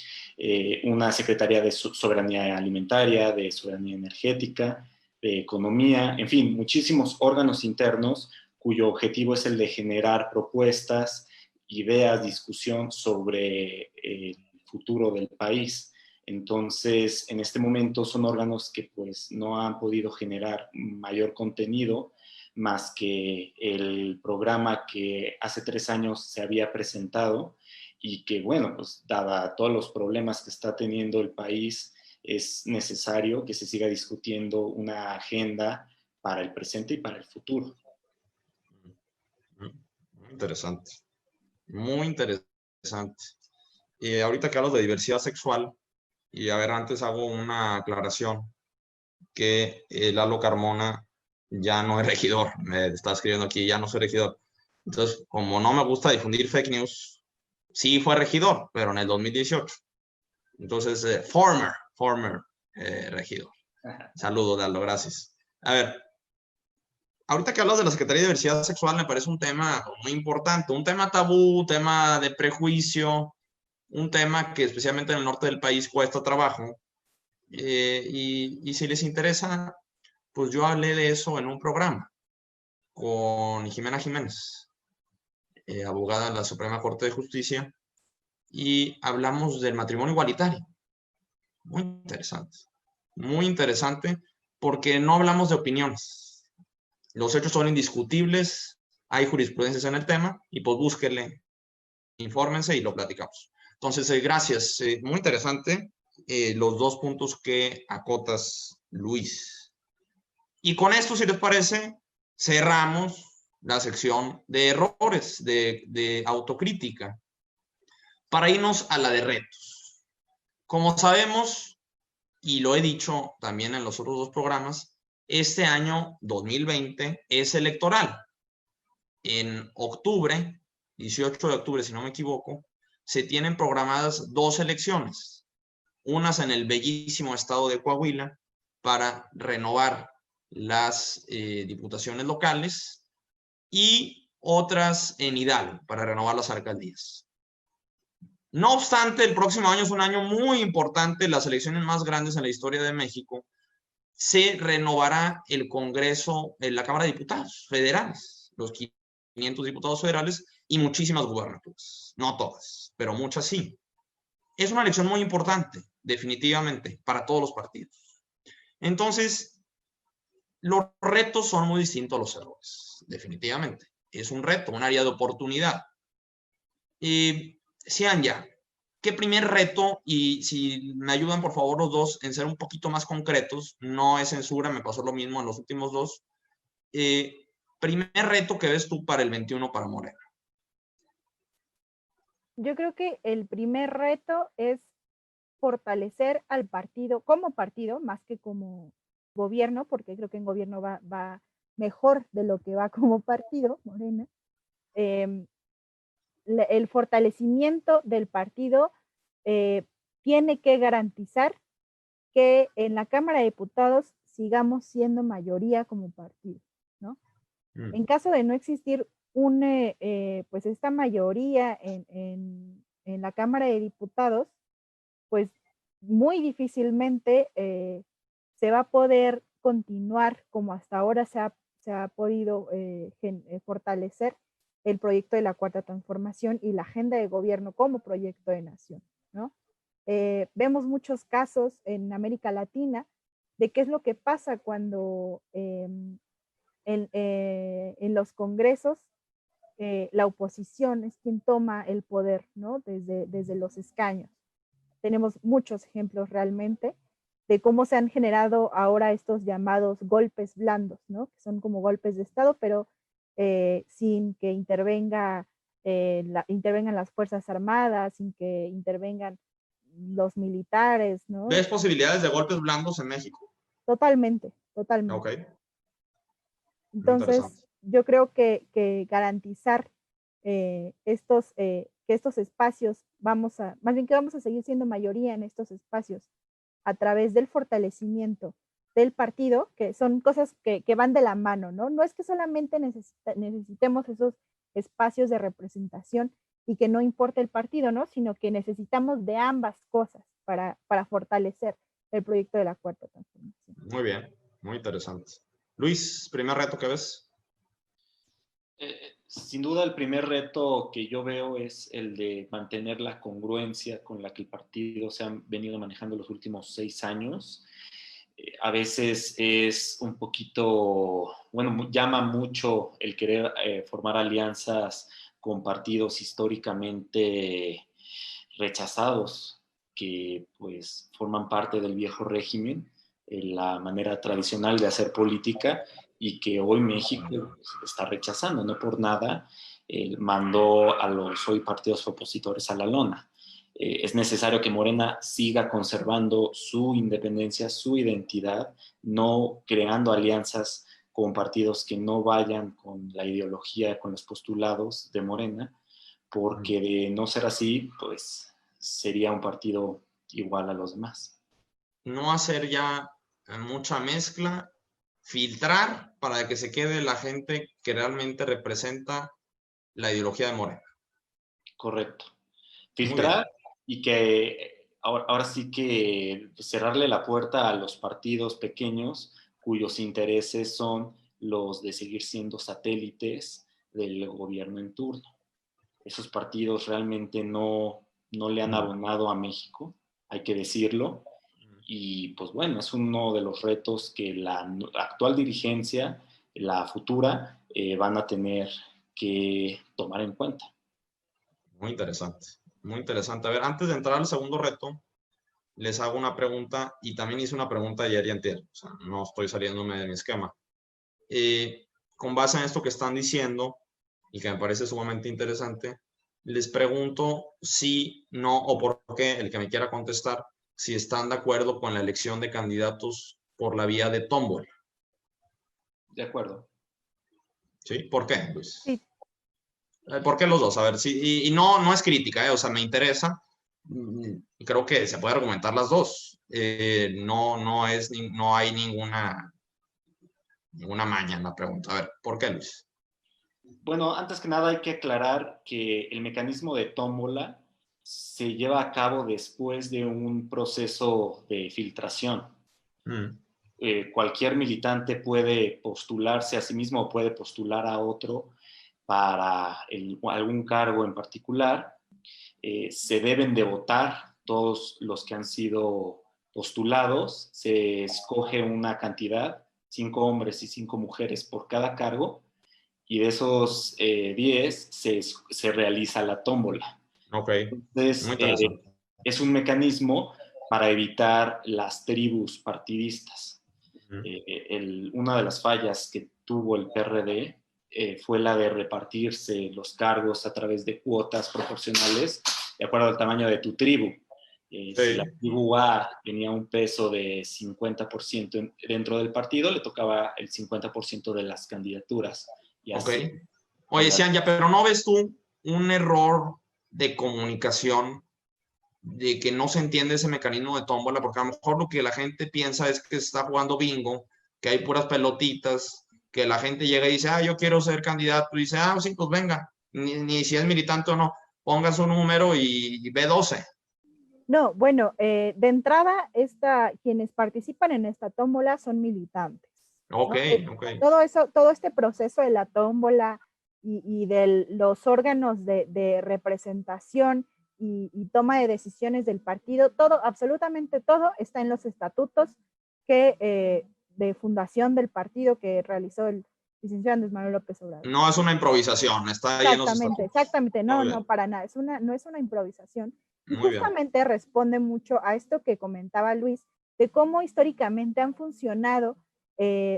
una Secretaría de Soberanía Alimentaria, de Soberanía Energética, de Economía, en fin, muchísimos órganos internos cuyo objetivo es el de generar propuestas, ideas, discusión sobre el futuro del país. Entonces, en este momento son órganos que pues no han podido generar mayor contenido más que el programa que hace 3 años se había presentado y que, bueno, pues dada todos los problemas que está teniendo el país, es necesario que se siga discutiendo una agenda para el presente y para el futuro. Interesante, muy interesante. Y ahorita que hablas de diversidad sexual, y a ver, antes hago una aclaración, que Lalo Carmona ya no es regidor, me está escribiendo aquí, ya no soy regidor. Entonces, como no me gusta difundir fake news, sí fue regidor, pero en el 2018. Entonces, former regidor. Saludos, Lalo, gracias. A ver, ahorita que hablas de la Secretaría de Diversidad Sexual, me parece un tema muy importante, un tema tabú, un tema de prejuicio, un tema que especialmente en el norte del país cuesta trabajo. Y si les interesa, pues yo hablé de eso en un programa con Jimena Jiménez, abogada de la Suprema Corte de Justicia, y hablamos del matrimonio igualitario. Muy interesante, porque no hablamos de opiniones. Los hechos son indiscutibles, hay jurisprudencias en el tema, y pues búsquenle, infórmense y lo platicamos. Entonces, gracias. Muy interesante los 2 puntos que acotas, Luis. Y con esto, si les parece, cerramos la sección de errores, de autocrítica, para irnos a la de retos. Como sabemos, y lo he dicho también en los otros 2 programas, este año 2020 es electoral. En octubre, 18 de octubre, si no me equivoco, se tienen programadas 2 elecciones. Unas en el bellísimo estado de Coahuila para renovar las diputaciones locales y otras en Hidalgo para renovar las alcaldías. No obstante, el próximo año es un año muy importante, las elecciones más grandes en la historia de México. Se renovará el Congreso, la Cámara de Diputados federales, los 500 diputados federales y muchísimas gubernaturas. No todas, pero muchas sí. Es una elección muy importante, definitivamente, para todos los partidos. Entonces, los retos son muy distintos a los errores, definitivamente. Es un reto, un área de oportunidad. Cianya, ¿qué primer reto? Y si me ayudan, por favor, los 2 en ser un poquito más concretos, no es censura, me pasó lo mismo en los últimos 2. Primer reto que ves tú para el 21 para Morena. Yo creo que el primer reto es fortalecer al partido como partido, más que como gobierno, porque creo que en gobierno va mejor de lo que va como partido, Morena. El fortalecimiento del partido tiene que garantizar que en la Cámara de Diputados sigamos siendo mayoría como partido, ¿no? En caso de no existir pues esta mayoría en la Cámara de Diputados, pues muy difícilmente se va a poder continuar como hasta ahora se ha podido fortalecer el proyecto de la Cuarta Transformación y la agenda de gobierno como proyecto de nación, ¿no? Vemos muchos casos en América Latina de qué es lo que pasa cuando en los congresos la oposición es quien toma el poder, ¿no? Desde los escaños. Tenemos muchos ejemplos realmente de cómo se han generado ahora estos llamados golpes blandos, ¿no? Que son como golpes de Estado, pero sin que intervengan las Fuerzas Armadas, sin que intervengan los militares, ¿no? ¿Ves posibilidades de golpes blandos en México? Totalmente, totalmente. Ok, Entonces, interesante. yo creo que garantizar que estos espacios más bien que vamos a seguir siendo mayoría en estos espacios a través del fortalecimiento del partido, que son cosas que van de la mano, ¿no? No es que solamente necesitemos esos espacios de representación y que no importe el partido, ¿no? Sino que necesitamos de ambas cosas para fortalecer el proyecto de la Cuarta Transformación. Muy bien, muy interesante. Luis, primer reto que ves. Sin duda el primer reto que yo veo es el de mantener la congruencia con la que el partido se ha venido manejando los últimos 6 años. A veces es un poquito, bueno, llama mucho el querer formar alianzas con partidos históricamente rechazados que pues forman parte del viejo régimen, la manera tradicional de hacer política y que hoy México pues, está rechazando, no por nada mandó a los hoy partidos opositores a la lona. Es necesario que Morena siga conservando su independencia, su identidad, no creando alianzas con partidos que no vayan con la ideología, con los postulados de Morena, porque de no ser así, pues sería un partido igual a los demás. No hacer ya mucha mezcla, filtrar para que se quede la gente que realmente representa la ideología de Morena. Correcto. Muy Filtrar bien. y que ahora sí que cerrarle la puerta a los partidos pequeños cuyos intereses son los de seguir siendo satélites del gobierno en turno. Esos partidos realmente no le han abonado a México, hay que decirlo. Y pues bueno, es uno de los retos que la actual dirigencia, la futura, van a tener que tomar en cuenta. Muy interesante. Muy interesante. A ver, antes de entrar al segundo reto, les hago una pregunta y también hice una pregunta ayer y antier. O sea, no estoy saliéndome de mi esquema. Con base en esto que están diciendo y que me parece sumamente interesante, les pregunto si, no o por qué, el que me quiera contestar, si están de acuerdo con la elección de candidatos por la vía de tómbola. De acuerdo. ¿Sí? ¿Por qué, Luis? Sí. ¿Por qué los dos? A ver, sí, y no es crítica, o sea, me interesa. Creo que se puede argumentar las dos. No hay ninguna maña en la pregunta. A ver, ¿por qué, Luis? Bueno, antes que nada hay que aclarar que el mecanismo de tómbola se lleva a cabo después de un proceso de filtración. Cualquier militante puede postularse a sí mismo o puede postular a otro para algún cargo en particular. Se deben de votar todos los que han sido postulados. Se escoge una cantidad, 5 hombres y 5 mujeres por cada cargo, y de esos 10 se realiza la tómbola. Ok, Entonces, muy interesante. es un mecanismo para evitar las tribus partidistas. Una de las fallas que tuvo el PRD fue la de repartirse los cargos a través de cuotas proporcionales de acuerdo al tamaño de tu tribu. Sí. Si la tribu A tenía un peso de 50% dentro del partido, le tocaba el 50% de las candidaturas. Y Ok. así. Oye, Cianya, pero ¿no ves tú un error de comunicación de que no se entiende ese mecanismo de tómbola? Porque a lo mejor lo que la gente piensa es que se está jugando bingo, que hay puras pelotitas, que la gente llega y dice, yo quiero ser candidato, y dice, sí, pues venga, ni si es militante o no, ponga su número y B12. No, bueno, de entrada, quienes participan en esta tómbola son militantes. Ok, ¿no? ok. Todo este proceso de la tómbola y de los órganos de representación y toma de decisiones del partido, absolutamente todo está en los estatutos de fundación del partido que realizó el licenciado Andrés Manuel López Obrador. No es una improvisación, está ahí en los estatutos. Exactamente, no, para nada, no es una improvisación. Y Muy justamente bien. Responde mucho a esto que comentaba Luis, de cómo históricamente han funcionado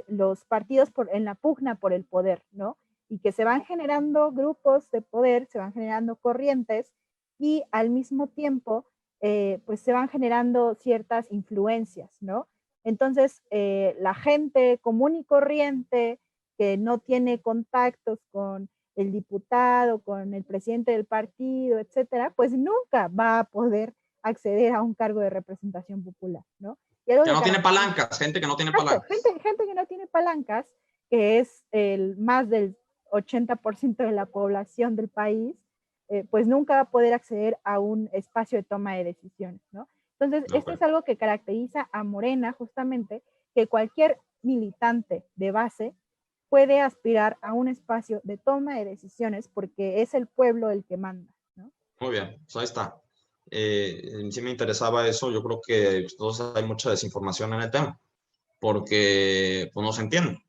los partidos en la pugna por el poder, ¿no? Y que se van generando grupos de poder, se van generando corrientes y al mismo tiempo, pues se van generando ciertas influencias, ¿no? Entonces, la gente común y corriente que no tiene contactos con el diputado, con el presidente del partido, etcétera, pues nunca va a poder acceder a un cargo de representación popular, ¿no? Que no tiene palancas, gente que no tiene palancas. Gente que no tiene palancas, que es más del 80% de la población del país, pues nunca va a poder acceder a un espacio de toma de decisiones, ¿no? Entonces, esto es algo que caracteriza a Morena, justamente, que cualquier militante de base puede aspirar a un espacio de toma de decisiones porque es el pueblo el que manda, ¿no? Muy bien, pues ahí está. Sí me interesaba eso. Yo creo que entonces hay mucha desinformación en el tema, porque pues, no se entiende.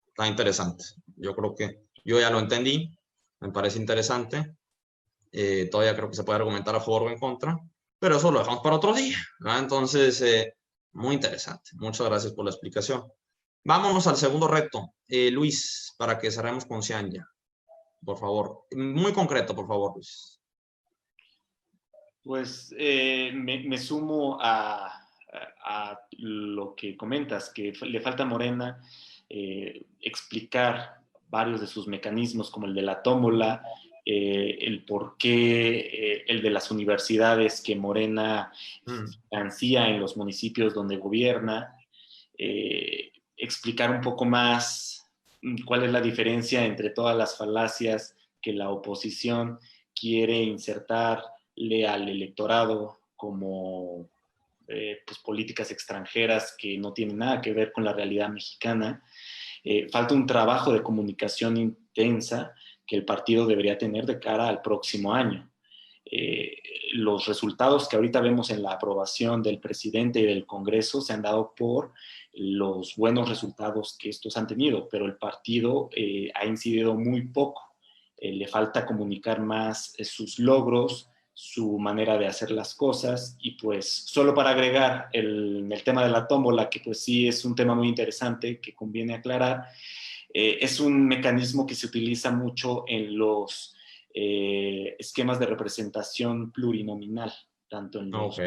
Está interesante. Yo creo que yo ya lo entendí, me parece interesante. Todavía creo que se puede argumentar a favor o en contra, pero eso lo dejamos para otro día, ¿no? Entonces, muy interesante. Muchas gracias por la explicación. Vámonos al segundo reto. Luis, para que cerremos con Cianya, por favor. Muy concreto, por favor, Luis. Pues me sumo a lo que comentas, que le falta a Morena explicar varios de sus mecanismos, como el de la tómbola, el por qué, el de las universidades que Morena financia en los municipios donde gobierna, explicar un poco más cuál es la diferencia entre todas las falacias que la oposición quiere insertarle al electorado como pues, políticas extranjeras que no tienen nada que ver con la realidad mexicana. Falta un trabajo de comunicación intensa que el partido debería tener de cara al próximo año. Los resultados que ahorita vemos en la aprobación del presidente y del Congreso se han dado por los buenos resultados que estos han tenido, pero el partido ha incidido muy poco. Le falta comunicar más sus logros, su manera de hacer las cosas, y pues solo para agregar el tema de la tómbola, que pues sí es un tema muy interesante que conviene aclarar, es un mecanismo que se utiliza mucho en los esquemas de representación plurinominal, tanto en los...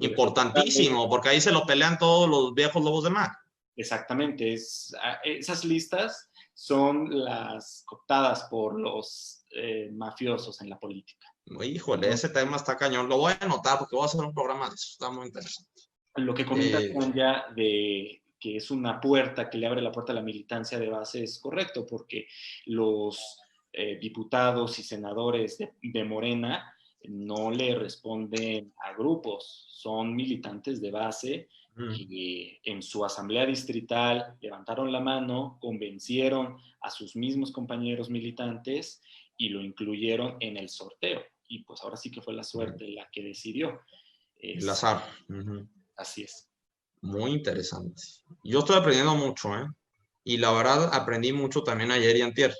Importantísimo, porque ahí se lo pelean todos los viejos lobos de mar. Exactamente, esas listas son las cooptadas por los mafiosos en la política. Híjole, ese tema está cañón. Lo voy a anotar porque voy a hacer un programa de eso. Está muy interesante. Lo que comentas ya de que es una puerta que le abre la puerta a la militancia de base es correcto, porque los diputados y senadores de Morena no le responden a grupos, son militantes de base que en su asamblea distrital levantaron la mano, convencieron a sus mismos compañeros militantes y lo incluyeron en el sorteo. Y pues ahora sí que fue la suerte la que decidió. El azar. Así es. Muy interesante. Yo estoy aprendiendo mucho, ¿eh? Y la verdad aprendí mucho también ayer y antier.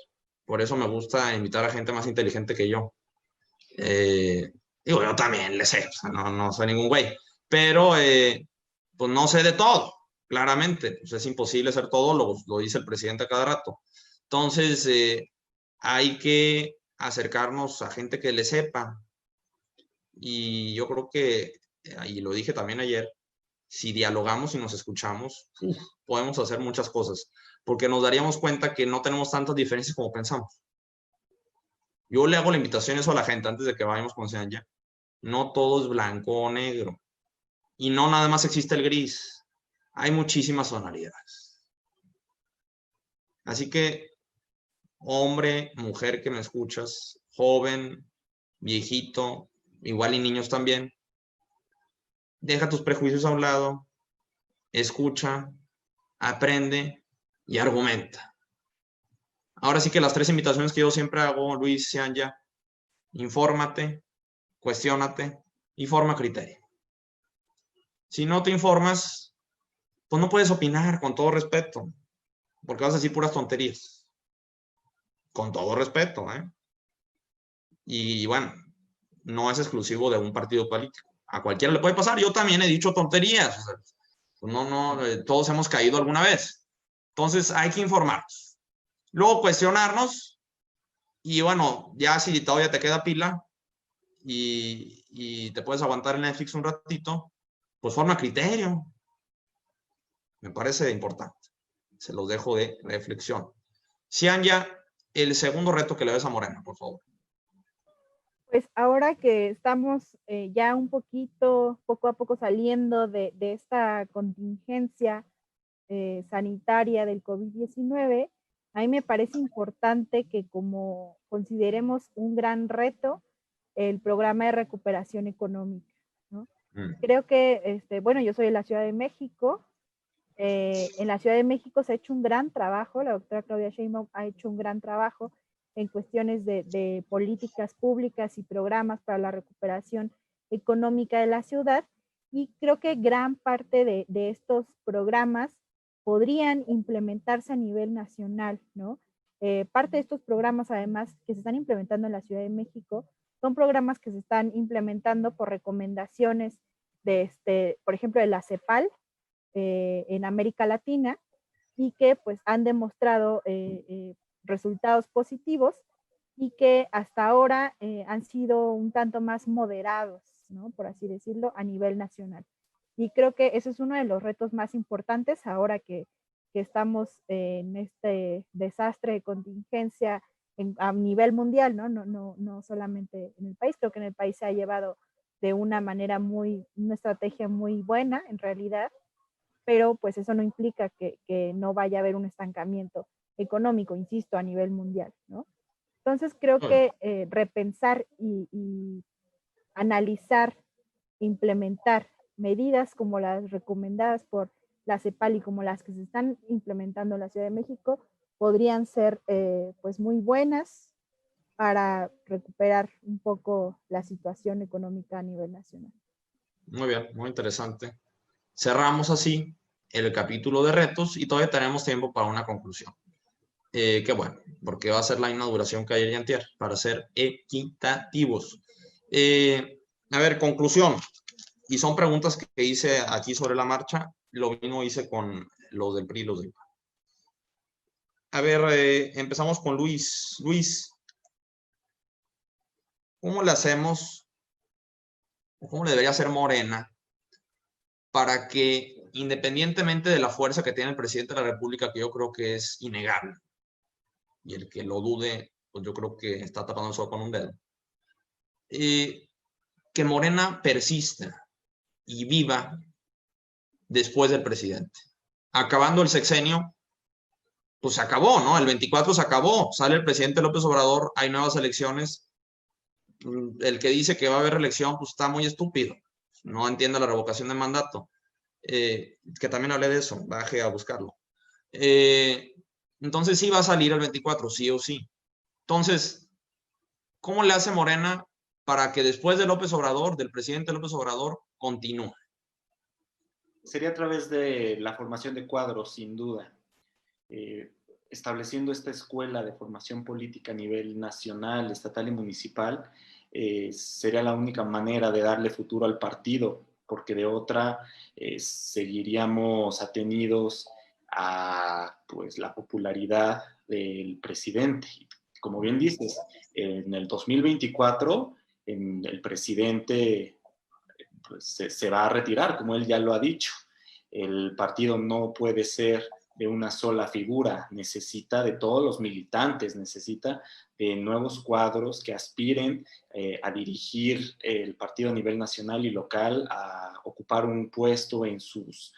Por eso me gusta invitar a gente más inteligente que yo. Digo, yo también le sé, o sea, no soy ningún güey. Pero pues no sé de todo, claramente. Pues es imposible ser todo, lo dice el presidente a cada rato. Entonces, hay que acercarnos a gente que le sepa. Y yo creo que, y lo dije también ayer, si dialogamos y nos escuchamos, podemos hacer muchas cosas, porque nos daríamos cuenta que no tenemos tantas diferencias como pensamos. Yo le hago la invitación eso a la gente antes de que vayamos con Cianya. No todo es blanco o negro. Y no nada más existe el gris. Hay muchísimas tonalidades. Así que, hombre, mujer que me escuchas, joven, viejito, igual y niños también, deja tus prejuicios a un lado, escucha, aprende y argumenta. Ahora sí que las 3 invitaciones que yo siempre hago, Luis, Cianya: infórmate, cuestiónate y forma criterio. Si no te informas, pues no puedes opinar, con todo respeto, porque vas a decir puras tonterías. Con todo respeto, ¿eh? Y bueno, no es exclusivo de un partido político. A cualquiera le puede pasar. Yo también he dicho tonterías. O sea, todos hemos caído alguna vez. Entonces hay que informarnos. Luego cuestionarnos. Y bueno, ya si todavía te queda pila y te puedes aguantar en Netflix un ratito, pues forma criterio. Me parece importante. Se los dejo de reflexión. Cianya, el segundo reto que le ves a Morena, por favor. Pues ahora que estamos ya un poquito, poco a poco saliendo de esta contingencia sanitaria del COVID-19, a mí me parece importante que como consideremos un gran reto el programa de recuperación económica, ¿no? Creo que, bueno, yo soy de la Ciudad de México. En la Ciudad de México se ha hecho un gran trabajo, la doctora Claudia Sheinbaum ha hecho un gran trabajo en cuestiones de políticas públicas y programas para la recuperación económica de la ciudad, y creo que gran parte de estos programas podrían implementarse a nivel nacional, ¿no? Parte de estos programas, además, que se están implementando en la Ciudad de México, son programas que se están implementando por recomendaciones de, por ejemplo, de la CEPAL en América Latina, y que pues han demostrado resultados positivos y que hasta ahora han sido un tanto más moderados, ¿no? Por así decirlo, a nivel nacional. Y creo que ese es uno de los retos más importantes ahora que estamos en este desastre de contingencia a nivel mundial, ¿no? No solamente en el país. Creo que en el país se ha llevado de una manera una estrategia muy buena en realidad, pero pues eso no implica que no vaya a haber un estancamiento económico, insisto, a nivel mundial, ¿no? Entonces creo que repensar y analizar, implementar medidas como las recomendadas por la CEPAL y como las que se están implementando en la Ciudad de México podrían ser pues muy buenas para recuperar un poco la situación económica a nivel nacional. Muy bien, muy interesante. Cerramos así el capítulo de retos y todavía tenemos tiempo para una conclusión. Qué bueno, porque va a ser la misma duración que ayer y antier, para ser equitativos. A ver, conclusión. Y son preguntas que hice aquí sobre la marcha. Lo mismo hice con los del PRI y los del PAN. A ver, empezamos con Luis. Luis, ¿cómo le hacemos, o cómo le debería hacer Morena para que, independientemente de la fuerza que tiene el presidente de la República, que yo creo que es innegable, y el que lo dude, pues yo creo que está tapando el sol con un dedo, que Morena persista y viva después del presidente? Acabando el sexenio, pues se acabó, ¿no? El 24 se acabó, sale el presidente López Obrador, hay nuevas elecciones. El que dice que va a haber reelección, pues está muy estúpido, no entiende la revocación de mandato. Que también hablé de eso, baje a buscarlo. Entonces sí va a salir el 24, sí o sí. Entonces, ¿cómo le hace Morena para que después de López Obrador, del presidente López Obrador, continúe? Sería a través de la formación de cuadros, sin duda. Estableciendo esta escuela de formación política a nivel nacional, estatal y municipal, sería la única manera de darle futuro al partido, porque de otra seguiríamos atenidos a pues, la popularidad del presidente. Como bien dices, en el 2024 el presidente pues, se va a retirar, como él ya lo ha dicho. El partido no puede ser de una sola figura, necesita de todos los militantes, necesita de nuevos cuadros que aspiren a dirigir el partido a nivel nacional y local, a ocupar un puesto en sus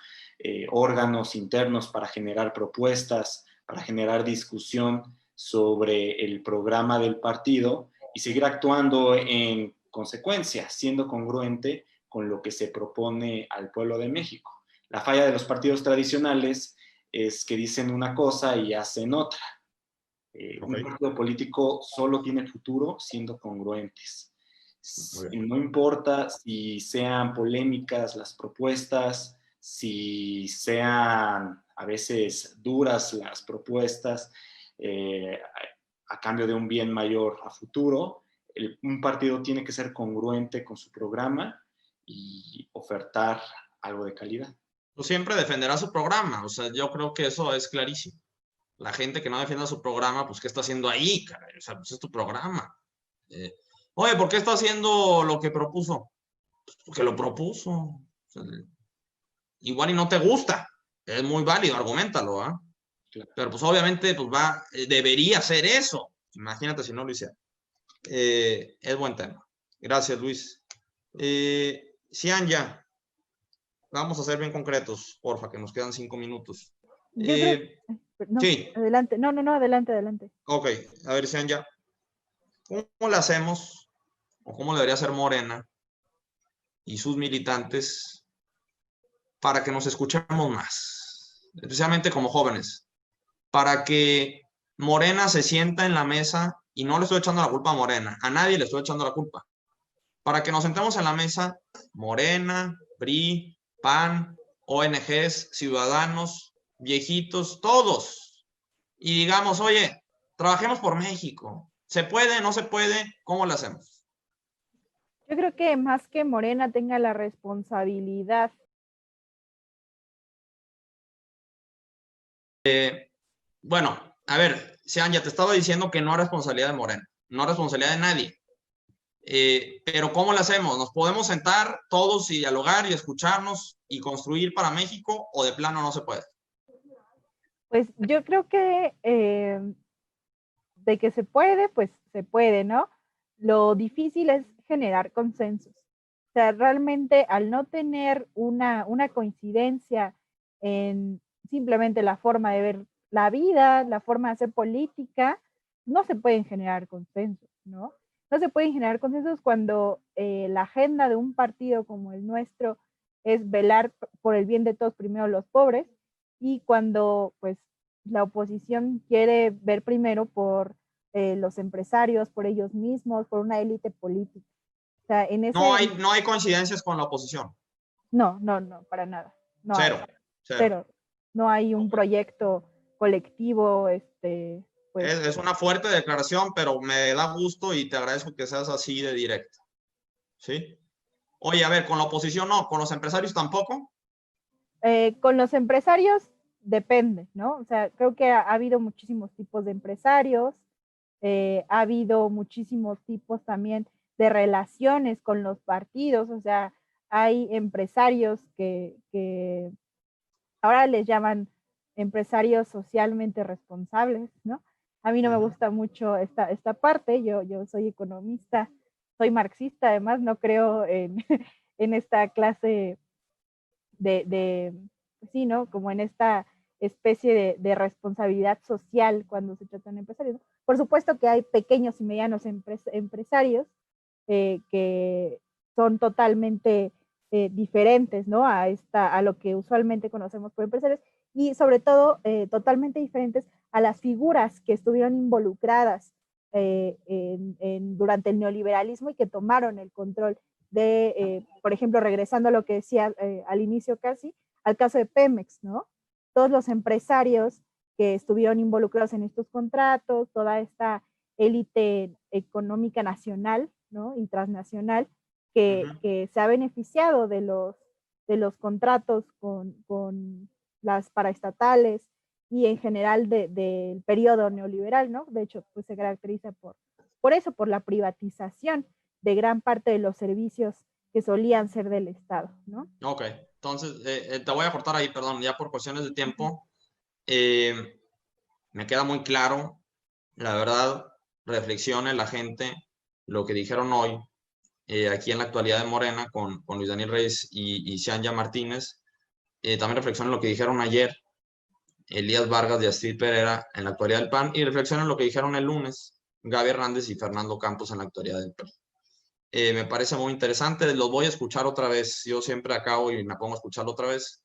órganos internos para generar propuestas, para generar discusión sobre el programa del partido y seguir actuando en consecuencia, siendo congruente con lo que se propone al pueblo de México. La falla de los partidos tradicionales es que dicen una cosa y hacen otra. Un partido político solo tiene futuro siendo congruentes. No importa si sean polémicas las propuestas, si sean a veces duras las propuestas, a cambio de un bien mayor a futuro, un partido tiene que ser congruente con su programa y ofertar algo de calidad. Pues siempre defenderá su programa, o sea, yo creo que eso es clarísimo. La gente que no defienda su programa, pues, ¿qué está haciendo ahí, caray? O sea, pues es tu programa. Oye, ¿por qué está haciendo lo que propuso? Pues porque lo propuso. O sea, igual y no te gusta, es muy válido, argumentalo, ¿ah? Claro. Pero pues obviamente pues debería ser eso. Imagínate si no lo hiciera. Es buen tema. Gracias, Luis. Cianya, vamos a ser bien concretos, porfa, que nos quedan 5 minutos. Yo creo, no, Sí. adelante, no, adelante. Ok, a ver, Cianya, ¿cómo le hacemos o cómo debería ser Morena y sus militantes para que nos escuchemos más, especialmente como jóvenes, para que Morena se sienta en la mesa, y no le estoy echando la culpa a Morena, a nadie le estoy echando la culpa, para que nos sentemos en la mesa, Morena, PRI, PAN, ONGs, ciudadanos, viejitos, todos, y digamos, oye, trabajemos por México, ¿se puede, no se puede? ¿Cómo lo hacemos? Yo creo que más que Morena tenga la responsabilidad. Bueno, a ver, Sean, ya te estaba diciendo que no es responsabilidad de Morena, no es responsabilidad de nadie. Pero ¿cómo lo hacemos? ¿Nos podemos sentar todos y dialogar y escucharnos y construir para México, o de plano no se puede? Pues yo creo que de que se puede, pues se puede, ¿no? Lo difícil es generar consensos. O sea, realmente al no tener una coincidencia en simplemente la forma de ver la vida, la forma de hacer política, no se pueden generar consensos, ¿no? No se pueden generar consensos cuando la agenda de un partido como el nuestro es velar por el bien de todos, primero los pobres, y cuando pues la oposición quiere ver primero por los empresarios, por ellos mismos, por una élite política. O sea, en ese... No hay coincidencias con la oposición. No, para nada. No Cero. Cero. No hay un proyecto colectivo, pues... Es una fuerte declaración, pero me da gusto y te agradezco que seas así de directo. ¿Sí? Oye, a ver, con la oposición no, con los empresarios tampoco. Con los empresarios depende, ¿no? O sea, creo que ha habido muchísimos tipos de empresarios, ha habido muchísimos tipos también de relaciones con los partidos, o sea, hay empresarios que ahora les llaman empresarios socialmente responsables, ¿no? A mí no me gusta mucho esta parte, yo soy economista, soy marxista, además no creo en, en esta clase sí, ¿no? Como en esta especie de responsabilidad social cuando se trata de empresarios, ¿no? Por supuesto que hay pequeños y medianos empresarios que son totalmente diferentes, ¿no? A lo que usualmente conocemos por empresarios, y sobre todo totalmente diferentes a las figuras que estuvieron involucradas durante el neoliberalismo y que tomaron el control de, por ejemplo, regresando a lo que decía al inicio casi, al caso de Pemex, ¿no? Todos los empresarios que estuvieron involucrados en estos contratos, toda esta élite económica nacional, ¿no? Y transnacional que se ha beneficiado de los contratos con las paraestatales y en general del periodo neoliberal, ¿no? De hecho, pues se caracteriza por eso, por la privatización de gran parte de los servicios que solían ser del Estado, ¿no? Ok, entonces te voy a cortar ahí, perdón, ya por cuestiones de tiempo. Me queda muy claro, la verdad, reflexione la gente lo que dijeron hoy, aquí en la actualidad de Morena con Luis Daniel Reyes y Cianya Martínez. También reflexionen lo que dijeron ayer Elías Vargas y Astrid Pereira en la actualidad del PAN, y reflexionen lo que dijeron el lunes Gaby Hernández y Fernando Campos en la actualidad del PRI. Me parece muy interesante, los voy a escuchar otra vez, yo siempre acabo y me pongo a escucharlo otra vez,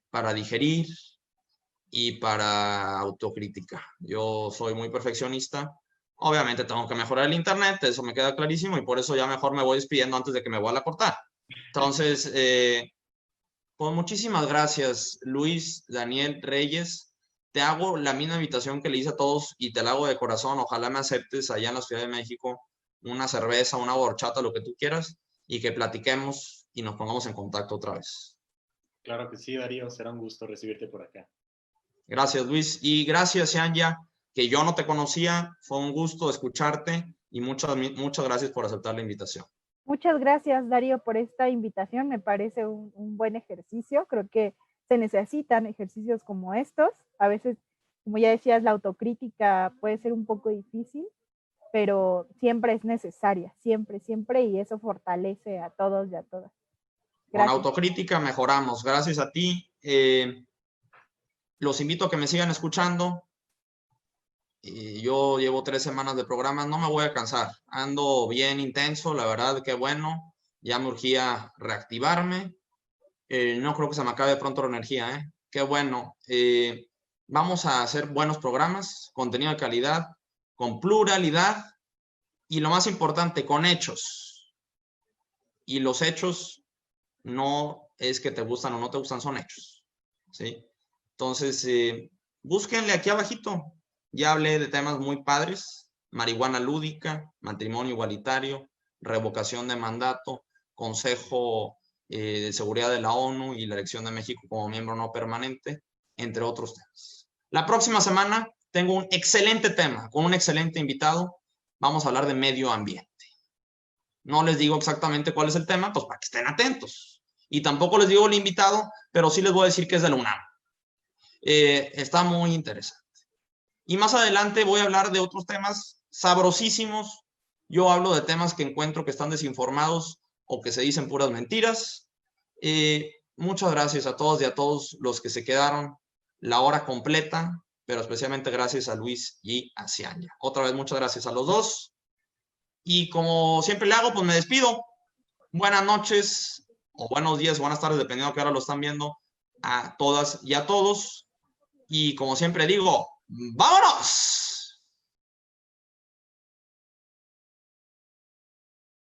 para digerir y para autocrítica. Yo soy muy perfeccionista, obviamente tengo que mejorar el internet, eso me queda clarísimo, y por eso ya mejor me voy despidiendo antes de que me vuelva a cortar. Entonces, pues muchísimas gracias, Luis Daniel Reyes. Te hago la misma invitación que le hice a todos y te la hago de corazón. Ojalá me aceptes allá en la Ciudad de México una cerveza, una horchata, lo que tú quieras, y que platiquemos y nos pongamos en contacto otra vez. Claro que sí, Darío, será un gusto recibirte por acá. Gracias, Luis, y gracias, Cianya, que yo no te conocía, fue un gusto escucharte y muchas gracias por aceptar la invitación. Muchas gracias, Darío, por esta invitación, me parece un buen ejercicio, creo que se necesitan ejercicios como estos. A veces, como ya decías, la autocrítica puede ser un poco difícil, pero siempre es necesaria, siempre, siempre, y eso fortalece a todos y a todas. Con autocrítica mejoramos. Gracias a ti. Los invito a que me sigan escuchando. Yo llevo 3 semanas de programa, no me voy a cansar. Ando bien intenso, la verdad, qué bueno. Ya me urgía reactivarme. No creo que se me acabe pronto la energía, Qué bueno. Vamos a hacer buenos programas, contenido de calidad, con pluralidad y lo más importante, con hechos. Y los hechos no es que te gustan o no te gustan, son hechos, ¿sí? Entonces, búsquenle aquí abajito. Ya hablé de temas muy padres: marihuana lúdica, matrimonio igualitario, revocación de mandato, Consejo de Seguridad de la ONU y la elección de México como miembro no permanente, entre otros temas. La próxima semana tengo un excelente tema con un excelente invitado. Vamos a hablar de medio ambiente. No les digo exactamente cuál es el tema, pues para que estén atentos. Y tampoco les digo el invitado, pero sí les voy a decir que es de la UNAM. Está muy interesante. Y más adelante voy a hablar de otros temas sabrosísimos. Yo hablo de temas que encuentro que están desinformados o que se dicen puras mentiras. Muchas gracias a todos y a todos los que se quedaron la hora completa, pero especialmente gracias a Luis y a Cianya. Otra vez, muchas gracias a los dos. Y como siempre le hago, pues me despido. Buenas noches, o buenos días, buenas tardes, dependiendo de qué hora lo están viendo, a todas y a todos. Y como siempre digo, ¡vámonos!